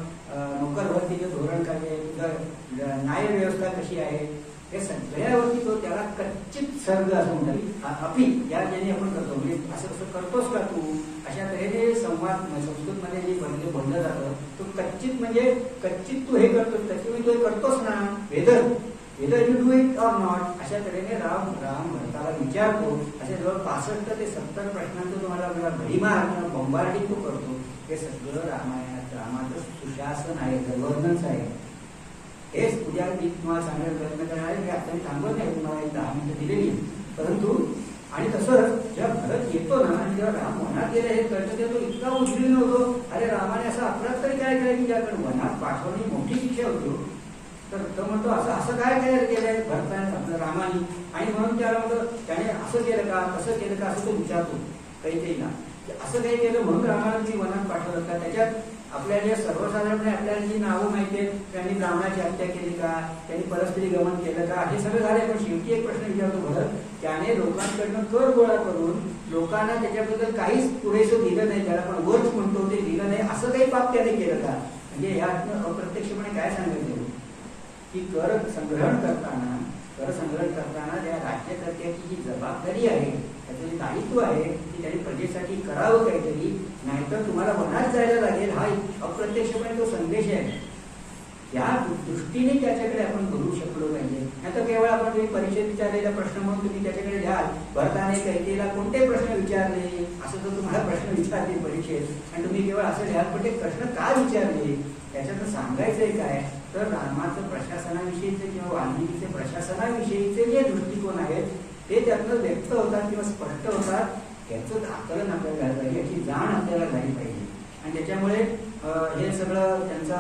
नोकर भरतीचं धोरण काय आहे, तुझं न्याय व्यवस्था कशी आहे, हे सगळ्यावरती तो त्याला कच्चित सर्ग असं म्हणतात. अपी या ज्याने आपण करतो म्हणजे असं कसं करतोस का तू, अशा तऱ्हेने संवाद संस्कृतमध्ये जे बोललं जातं तो कच्चित म्हणजे कच्चित तू हे करतोस, त्याच्यामुळे तू हे करतोस ना, whether you do it or not, अशा तऱ्हेने राम भरताला विचारतो. असे जवळ 65 ते 70 प्रश्नांचं तुम्हाला भडीमार किंवा बॉम्बार्डिंग तो करतो. हे सगळं रामाचं सुशासन आहे, गव्हर्नन्स आहे. हेच उद्या मी तुम्हाला सांगायला प्रयत्न करणार आहे. आता मी थांबत नाही, तुम्हाला एक 10 मिनिटं दिलेली, परंतु आणि तसंच जेव्हा भरत येतो ना आणि जेव्हा राम वनात गेले हे कळतं तेव्हा तो इतका उद्विग्न होतो. अरे रामाने असा अपराध तरी काय केला की ज्याकडे वनात पाठवणे मोठी शिक्षा होती. तर तो म्हणतो असं काय केलंय भरताने आपलं रामाने, आणि म्हणून त्याला म्हणतो त्याने असं केलं का तसं केलं का असं तो विचारतो कैकेयीला. असं काही केलं म्हणून रामाला मी वनात पाठवलं का. त्याच्यात आपल्याला जे सर्वसाधारणपणे आपल्याला जी नावं माहिती आहेत, त्यांनी ब्राह्मणाची हत्या केली का, त्यांनी परस्त्री गमन केलं का, हे सगळं झालंय. पण शेवटी एक प्रश्न विचारतो भरत, त्याने लोकांकडनं कर गोळा करून लोकांना त्याच्याबद्दल काहीच पुरेसं दिलं नाही, त्याला आपण वर्च म्हणतो ते दिलं नाही, असं काही पाप त्याने केलं का. म्हणजे यातनं अप्रत्यक्षपणे काय सांगायचं की कर संग्रहण करताना त्या राज्यकर्त्याची जी जबाबदारी आहे, त्याचं जे दायित्व आहे की त्याने प्रजेसाठी करावं काहीतरी, नाहीतर तुम्हाला वनात जायला लागेल, हा अप्रत्यक्षपणे तो संदेश आहे. या दृष्टीने त्याच्याकडे आपण बघू शकलो पाहिजे. आता केवळ आपण तुम्ही परीक्षेत विचारलेला प्रश्न म्हणून तुम्ही त्याच्याकडे घ्याल, भरताने कैकेयीला कोणते प्रश्न विचारले असं जर तुम्हाला प्रश्न विचारले परीक्षेत आणि तुम्ही केवळ असं घ्याल पण ते प्रश्न का विचारले, त्याच्यातून सांगायचंय काय तर रामाचं प्रशासनाविषयीचे किंवा वाल्मिकीचे प्रशासनाविषयीचे जे दृष्टिकोन आहेत ते त्यातनं व्यक्त होतात किंवा स्पष्ट होतात. त्याचं आकलन आपल्याला झालं पाहिजे, याची जाण आपल्याला झाली पाहिजे. आणि त्याच्यामुळे हे सगळं त्यांचा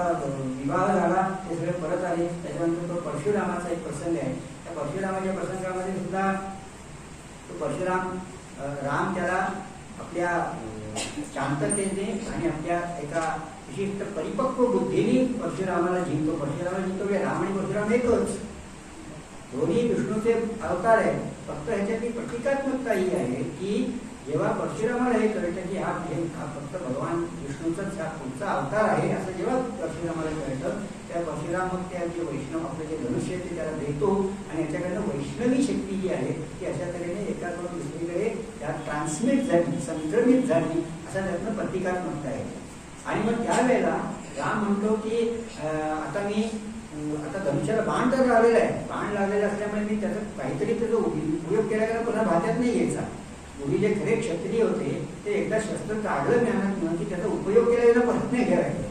विवाह झाला, ते सगळे परत आले. त्याच्यानंतर तो परशुरामाचा एक प्रसंग आहे. त्या परशुरामाच्या प्रसंगामध्ये सुद्धा तो परशुराम राम त्याला आपल्या शांततेने आणि आपल्या एका विशिष्ट परिपक्व बुद्धीने परशुरामाला जिंकतो. परशुरामाला जिंकतो. राम आणि परशुराम एकच, दोन्ही विष्णूचे अवतार आहे. फक्त ह्याच्यातली प्रतिकात्मकता ही आहे की जेव्हा परशुरामाला हे कळतं की हा फक्त भगवान विष्णूचाच हा पुढचा अवतार आहे असं जेव्हा परशुरामाला कळतं, त्या परशुराम मग त्या जे वैष्णव आपलं जे धनुष्य ते त्याला देतो आणि याच्याकडनं वैष्णवी शक्ती जी आहे ती अशा तऱ्हेने एकाकडून दुसरीकडे त्यात ट्रान्समिट झाली, संक्रमित झाली, असा त्यातनं प्रतिकात्मकता आहे. आणि मग त्यावेळेला राम म्हणतो की आता धनुष्याला बाण तर लावलेला आहे, बाण लावलेला असल्यामुळे मी त्याचा काहीतरी त्याचा उपयोग केला का पुन्हा भात्यात नाही यायचा. पूर्वी जे खरे क्षत्रिय होते ते एकदा शस्त्र काढलं ज्ञानात की त्याचा उपयोग केला परत नाही करायचा.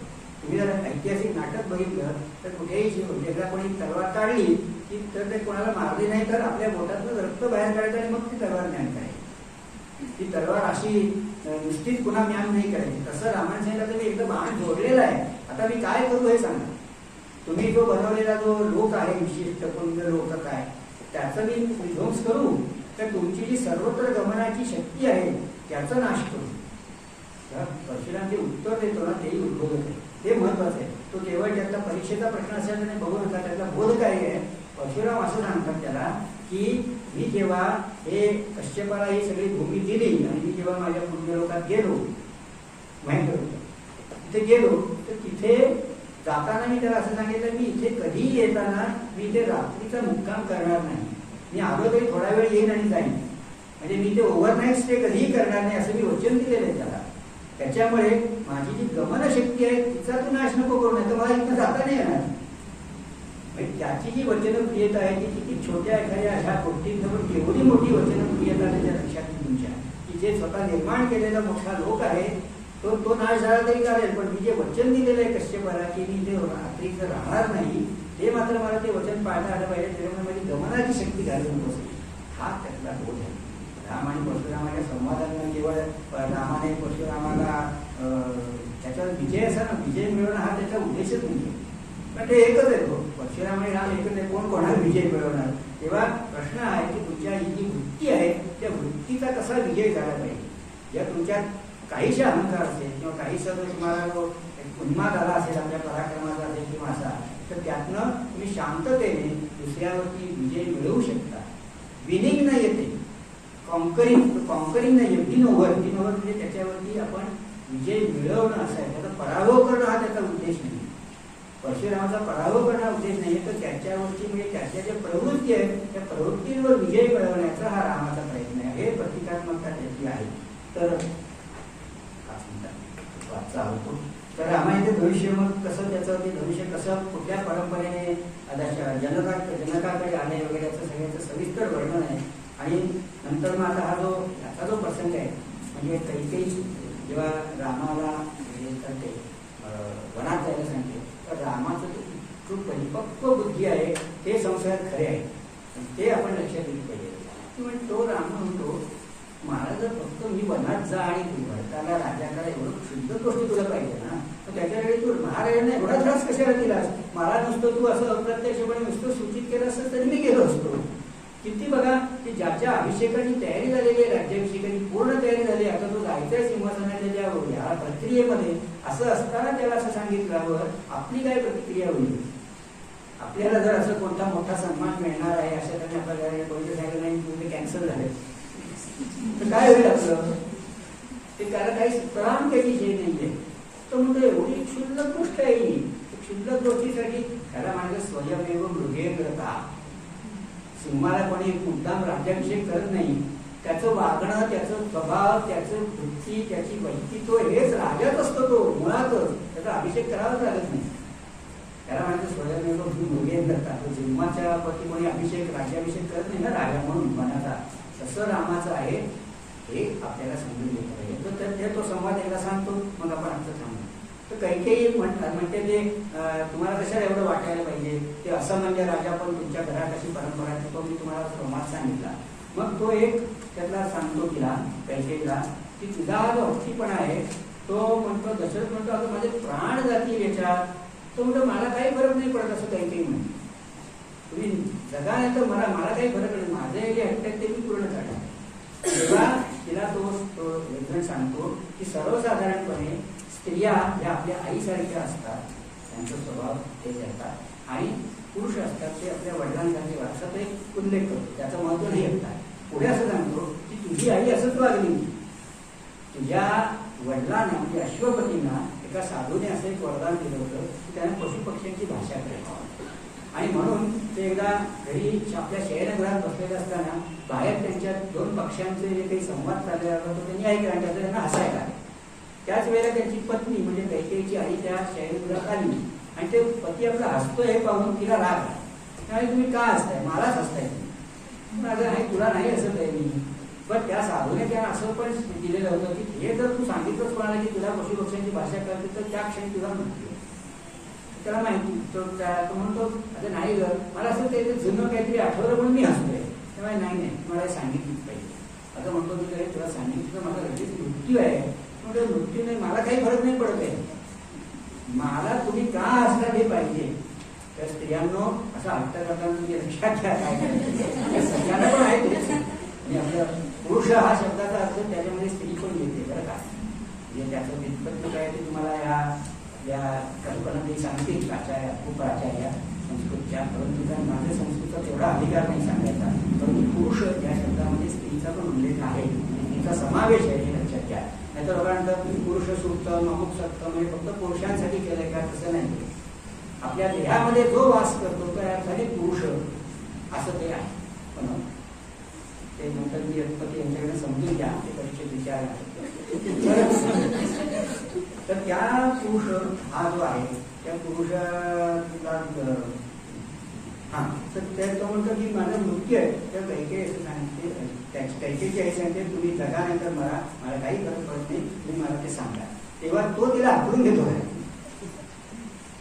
तुम्ही जर ऐतिहासिक नाटक बघितलं तर कुठेही एकदा कोणी तलवार काढली की तर ते कोणाला मारली नाही तर आपल्या बोटातलं रक्त बाहेर काढायचं आणि मग ती तलवार ज्ञान करायची. ती तलवार अशी निश्चित पुन्हा ज्ञान नाही करायची. तसं रामायण सांगितलं तर मी एकदा बाण जोडलेला आहे, आता मी काय करू हे सांगा. तुम्ही जो बनवलेला जो लोक आहे विशिष्ट पुंज लोक काय त्याचा मी विध्वंस करू तर तुमची जी सर्वत्र गमनाची शक्ती आहे त्याचा नाश करू. परशुराम जे उत्तर देतो ना तेही उद्बोधक आहे, ते महत्वाचं आहे. तो केवळ त्यातला परीक्षेचा प्रश्न असेल तर बघू नका, त्यातला बोध काय आहे. परशुराम असं सांगतात त्याला की मी जेव्हा हे कश्यपाला ही सगळी भूमी दिली आणि मी जेव्हा माझ्या पुण्यलोकात गेलो माहिती तिथे गेलो तर तिथे जाताना मी त्याला असं सांगितलं मी इथे कधीही येताना मी इथे रात्रीचा मुक्काम करणार नाही. मी आलो तरी थोडा वेळ येईन आणि जाईन, म्हणजे मी ते ओव्हरनाईट स्टे कधीही करणार नाही असं मी वचन दिलेलं आहे त्याला. त्याच्यामुळे माझी जी गमनशक्ती आहे तिचा तू नाश नको करू, नाही तर मला इथं जाता नाही येणार. म्हणजे त्याची जी वचनप्रियता आहे ती किती छोट्या एखाद्या अशा गोष्टींसमोर केवढी मोठी वचनप्रियता त्याच्या लक्षात तुमच्या की जे स्वतः निर्माण केलेला मोठा लोक आहे तो नाश झाला तरी चालेल, पण मी जे वचन दिलेलं आहे कश्यपाला की मी ते रात्रीचं राहणार नाही, ते मात्र मला ते वचन पाळता आलं पाहिजे. त्याच्यामुळे माझी गमनाची शक्ती घालून बसेल. हा त्यातला दोष आहे. राम आणि परशुरामाच्या संवादानं केवळ रामाने परशुरामाला त्याच्यावर विजय असा ना, विजय मिळवणं हा त्याचा उद्देशच नाही. पण ते एकच आहे, तो परशुराम आणि राम एकच आहे. कोण कोणाला विजय मिळवणार? तेव्हा प्रश्न आहे की तुमच्या ही जी वृत्ती आहे त्या वृत्तीचा कसा विजय झाला पाहिजे. या तुमच्यात काहीशा अहंकार असेल किंवा काहीसा तुम्हाला जो उन्माद आला असेल आपल्या पराक्रमाचा असेल किंवा असा, तर त्यातनं तुम्ही शांततेने दुसऱ्यावरती विजय मिळवू शकता. विनिंग न येते, कॉन्करिंग नाही, विन ओव्हर म्हणजे त्याच्यावरती आपण विजय मिळवणं असं आहे. त्याचा पराभव करणं हा त्याचा उद्देश नाही. परशुरामाचा पराभव करणं हा उद्देश नाही, तर त्याच्यावरची म्हणजे त्याच्या ज्या प्रवृत्ती आहेत त्या प्रवृत्तींवर विजय मिळवण्याचा हा रामाचा प्रयत्न आहे. हे प्रतिकात्मकता त्याची आहे. तर होतो तर रामायण धनुष्य मग कसं त्याचं ते धनुष्य कसं कुठल्या परंपरेने जनकाकडे आले वगैरे याचं सगळ्याचं सविस्तर वर्णन आहे. आणि नंतर मग आता याचा जो प्रसंग आहे म्हणजे काही जेव्हा रामाला करते वनात जायला सांगते, तर रामाचं जो परिपक्व बुद्धी आहे ते संस्कार खरे आहे, ते आपण लक्षात दिली पाहिजे. म्हणजे तो राम म्हणतो मला जर फक्त मी वनात जा आणि भरताला राजाकडे एवढं शुद्ध गोष्टी तुला पाहिजे ना, तर त्याच्याकडे तू महाराजांना एवढा त्रास कशाला दिलास? मला नुसतं तू असं अप्रत्यक्षपणे नुसतं सूचित केलं असतं तरी मी गेलो असतो. किती बघा की ज्याच्या अभिषेकाची तयारी झालेली आहे, राज्याभिषेकाची पूर्ण तयारी झाली, आता तो जायचंय सिंहासनाच्या या प्रक्रियेमध्ये, असं असताना त्याला असं सांगितल्यावर आपली काय प्रतिक्रिया होईल? आपल्याला जर असं कोणता मोठा सन्मान मिळणार आहे अशा त्यांनी आपल्याला कोणते सांगितलं नाही तुम्ही कॅन्सल झाले तर काय होईल आपलं? ते त्याला काही प्राण त्याची हे नाहीये. तो म्हणतो एवढी क्षुल्लक गोष्ट आहे ही, क्षुल्लक गोष्टीसाठी त्याला म्हणायचं स्वयमेव मृगे करता. सिंहाला कोणी मुद्दाम राज्याभिषेक करत नाही. त्याचं वागणं, त्याचं स्वभाव, त्याचं वृत्ती, त्याची व्यक्तित्व हेच राजाच असतो. तो मुळातच त्याचा अभिषेक करावाच लागत नाही. त्याला म्हणायचं स्वयमेव मृगे करता. तो सिंहाच्या प्रती कोणी अभिषेक राज्याभिषेक करत नाही ना राजा म्हणून मनाचा, तसं रामाचं आहे हे आपल्याला समजून घेतलं पाहिजे. तर ते तो संवाद एकदा सांगतो, मग आपण आमचं सांगतो. तर काही म्हणते ते तुम्हाला कशाला एवढं वाटायला पाहिजे, ते असं म्हणजे राजा पण तुमच्या घरात अशी परंपरा आहे, तो मी तुम्हाला संवाद सांगितला. मग तो एक त्यातला सांगतो तिला कैकेयीला की तुझा हा जो हट्टीपणा आहे तो म्हणतो, दशरथ म्हणतो अगं माझे प्राण जातील याच्यात. तो म्हणतो मला काही फरक नाही पडत असं कैकेयी म्हणतो. तुम्ही जगा नाही तर मला काही फरक नाही, माझे जे हट्ट आहेत ते मी पूर्ण करणार. तेव्हा तिला तो लेखन सांगतो की सर्वसाधारणपणे स्त्रिया ज्या आपल्या आईसारख्या असतात त्यांचा स्वभाव ते करतात आणि पुरुष असतात ते आपल्या वडिलांसारखे असा तो एक उल्लेख करतो, त्याचं महत्व नाही येतात. पुढे असं सांगतो की तुझी आई असंच वागली, तुझ्या वडिलांना म्हणजे अश्वपतींना एका साधूने असं एक वरदान दिलं होतं की त्यांना पशुपक्ष्यांची भाषा करायची. आणि म्हणून ते एकदा घरी आपल्या शयनगृहात बसलेले असताना बाहेर त्यांच्या दोन पक्ष्यांचे जे काही संवाद चाललेला होता तो त्यांनी ऐकला आणि त्यांना हसायला. त्याच वेळेला त्यांची पत्नी म्हणजे कैकेयीची आई त्या शयनगृहात आली आणि ते पती आपला हसतोय हे पाहून तिला राग आला. त्यामुळे तुम्ही का हसताय? मलाच हसताय तुम्ही. माझं नाही, तुला नाही हसत आहे मी. पण त्या साधूने त्यांना असं पण दिलेलं होतं की हे जर तू सांगितलंच कोणाला की तुला पशुपक्ष्यांची भाषा करते तर त्या क्षणी तुला म्हणते. त्याला माहिती तो म्हणतो आता नाही ग, मला असं ते जुनं काहीतरी आठवलं म्हणून मी हसतोय. त्यामुळे नाही मला सांगितलीच पाहिजे. आता म्हणतो मी तुला सांगितलं तर माझा लगेच मृत्यू आहे. म्हणजे मृत्यू नाही, मला काही फरक नाही पडत आहे, मला तुम्ही का असणार हे पाहिजे. तर स्त्रियांनो असं हट्ट करताना तुम्ही लक्षात घ्या काय करायचं. सगळ्यांना पण आहे आणि आपल्या पुरुष हा शब्दाचा अर्थ त्याच्यामध्ये स्त्री पण येते बरं का. म्हणजे त्याचं व्युत्पत्ती काय ते तुम्हाला या कल्पना ते सांगतील प्राचार्य संस्कृतच्या, परंतु त्या माझ्या संस्कृतचा तेवढा अधिकार नाही सांगायचा. परंतु पुरुष या शब्दामध्ये स्त्रीचा पण उल्लेख आहे, स्त्रीचा समावेश आहे हे लक्षात घ्या. नाहीतर लोकांना पुरुष सूक्त अमुक सक्त म्हणजे फक्त पुरुषांसाठी केलंय का? तसं नाही. आपल्या देहामध्ये जो वास करतो त्या अर्थाने पुरुष असं ते आहे. पण ते नंतर मी रघुपती यांच्याकडे समजून घ्या, ते परीक्षेत विचारणार. तर त्या पुरुष हा जो आहे त्या पुरुषाला हा तर तो म्हणतो की माझा मृत्यू आहे. त्या कैकेयी असं सांगते, कैकेयीची आई सांगते तुम्ही जगा नाही तर मला काही फरक पडत नाही, तुम्ही मला ते सांगा. तेव्हा तो तिला हाकलून घेतो आहे.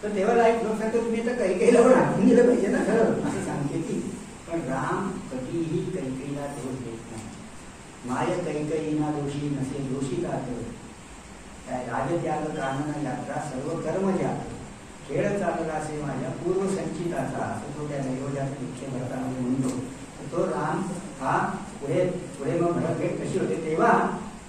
तर तेव्हा एक लोक सांगतो तुम्ही तर कैकेयीला पण हाकून दिलं पाहिजे ना खरं असं सांगते ती. पण राम कधीही कैकेयीला दोष देत नाही. माय कैकेयीना दोषी नसे दोषी जात काय राजत्याग कानन यात्रा सर्व कर्म जात खेळ चालला असे माझ्या पूर्व संचिताचा असं तो त्या नैवेद्यात मुख्य भरतामध्ये म्हणतो. तो राम हा पुढे पुढे मग भरतभेट कशी होते तेव्हा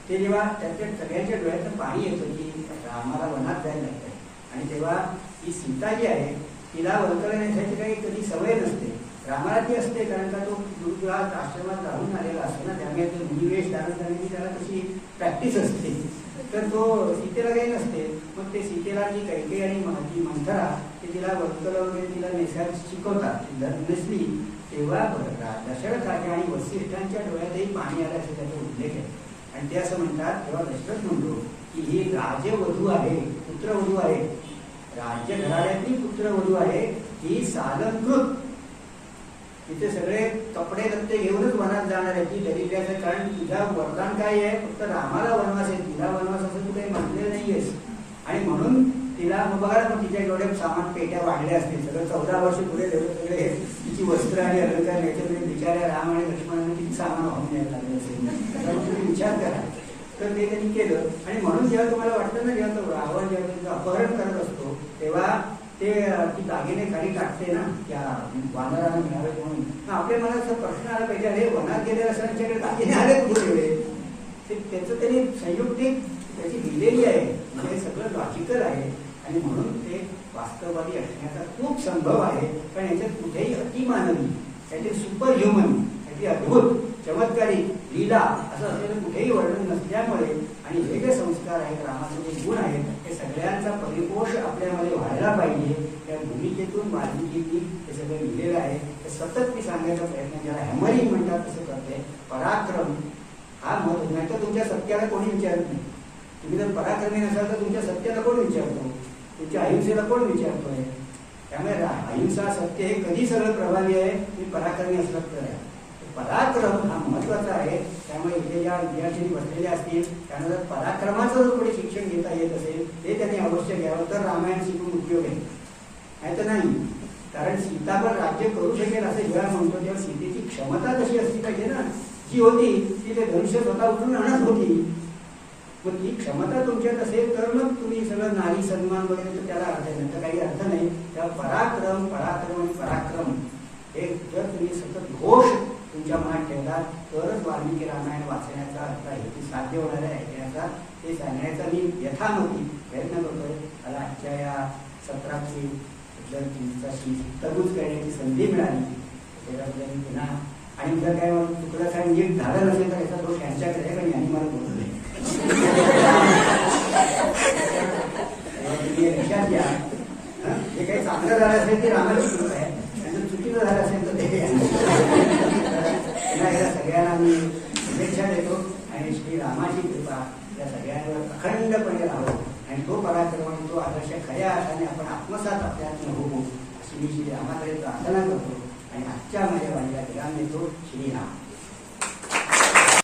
ते जेव्हा त्याच्या सगळ्यांच्या डोळ्यातून पाणी येतं की रामाला वनात जायला लागतं आणि तेव्हा ही सीता जी आहे तिला वल्कल नेसायची काही कधी सवय नसते. रामाला ती असते कारण का तो गुरुकुळात आश्रमात राहून आलेला असतो ना त्यामुळे तो मुनिवेश धारण करण्याची त्याला तशी प्रॅक्टिस असते. तर तो सीतेला काही नसते. मग ते सीतेला जी कैकेयी आणि ती मंथरा ते तिला वल्कल वगैरे तिला नेसायला शिकवतात. जर नसली तेव्हा दशरथ राजा आणि वसिष्ठांच्या डोळ्यातही पाणी आलं असे त्याचा उल्लेख आहे. आणि ते असं म्हणतात तेव्हा दशरथ म्हणतो की ही राजवधू आहे पुत्रवधू आहे राज्य घराण्यातली पुत्रवधू आहे ही सालंकृत तिथे सगळे कपडे लत्ते घेऊनच वनात जाणार आहे ती दरिद्र्याचं. कारण तुझा वरदान काय आहे फक्त रामाला वनवास आहे तिला वनवास असं तू काही म्हटलेलं नाहीयेस. आणि म्हणून तिला मग बघा मग तिच्या एवढ्या सामान पेट्या वाढल्या असतील सगळं 14 वर्ष पुढे सगळे तिची वस्त्र आणि अलंकार याच्यामध्ये बिचाऱ्या राम आणि लक्ष्मणाने किती सामान वाहून द्यायला लागले असेल तुम्ही विचार करा. तर ते त्यांनी केलं. आणि म्हणून जेव्हा तुम्हाला वाटतं ना जेव्हा तो रावण जेव्हा त्यांचं अपहरण करत असतो तेव्हा ते ती दागिने खाली टाकते ना त्या वानरांना मिळावे म्हणून आपल्या मनात असा प्रश्न आला पाहिजे अरे वनात गेले असल्याच्याकडे दागिने आले कुठे एवढे त्याचं त्यांनी संयुक्तिक त्याची दिलेली आहे म्हणजे सगळं लॉजिकल आहे. आणि म्हणून ते वास्तववादी असण्याचा खूप संभव आहे. कारण याच्यात कुठेही अतिमानवी त्याचे सुपर ह्युमन त्याची अद्भुत चमत्कारी लीला असं असलेलं कुठेही वर्णन नसल्यामुळे आणि हे जे संस्कार आहेत रामाचे जे गुण आहेत हे सगळ्यांचा परिपोष आपल्यामध्ये व्हायला पाहिजे. त्या भूमिकेतून वाल्मिकींनी हे सगळं लिहिलेलं आहे. ते सतत मी सांगायचा प्रयत्न ज्याला हॅमरिंग म्हणतात तसं करते. पराक्रम हा महत्व नाही तर तुमच्या सत्याला कोणी विचारत नाही. तुम्ही जर पराक्रमी नसाल तर तुमच्या सत्याला कोण विचारतो तुमच्या अहिंसेला कोण विचारतोय. त्यामुळे अहिंसा सत्य हे कधी सगळं प्रभावी आहे तुम्ही पराक्रमी असलात तर आहे. पराक्रम हा महत्वाचा आहे. त्यामुळे इथे ज्या विद्यार्थी बसलेले असतील त्यांना जर पराक्रमाचं जर पुढे शिक्षण घेता येत असेल ते त्यांनी अवश्य घ्यावं तर रामायण शिकून उपयोग आहे. नाही तर नाही. कारण सीता पण राज्य करू शकेल असं जेव्हा म्हणतो तेव्हा सीतेची क्षमता कशी असली पाहिजे ना जी होती ती ते धनुष्य स्वतः उचलून आणत होती. मग ती क्षमता तुमच्यात असेल तर मग तुम्ही सगळं नारी सन्मान वगैरे तर त्याला अर्थ आहे तर काही अर्थ नाही. त्या पराक्रम पराक्रम आणि पराक्रम हे जर तुम्ही सतत घोष तुमच्या मनात ठेवला तरच वाल्मिकी रामायण वाचण्याचा अर्थ आहे ती साध्य होणार आहे. ऐकण्याचा ते सांगण्याचा मी यथामती प्रयत्न करतोय. मला आजच्या या सत्राची जर तुमच्याशी तरबूज करण्याची संधी मिळाली त्याच्याबद्दल मी पुन्हा आणि जर काय चुकलं काय नीट झालं नसेल तर याचा दोष यांच्याकडे आहे पण यांनी मला बोलू नये. तुम्ही लक्षात घ्या जे काही चांगलं झालं असेल ते रामाची कृपा आहे आणि चुकीचं झालं असेल तर ते या सगळ्यांना मी शुभेच्छा देतो आणि श्री रामाची कृपा या सगळ्यांवर अखंडपणे राहावं आणि तो पराक्रम आणि तो आदर्श खऱ्या अर्थाने आपण आत्मसात आपल्यात होऊ अशी मी श्री रामाकडे प्रार्थना करतो आणि आजच्या माझ्या वाणीला विराम देतो. श्रीराम.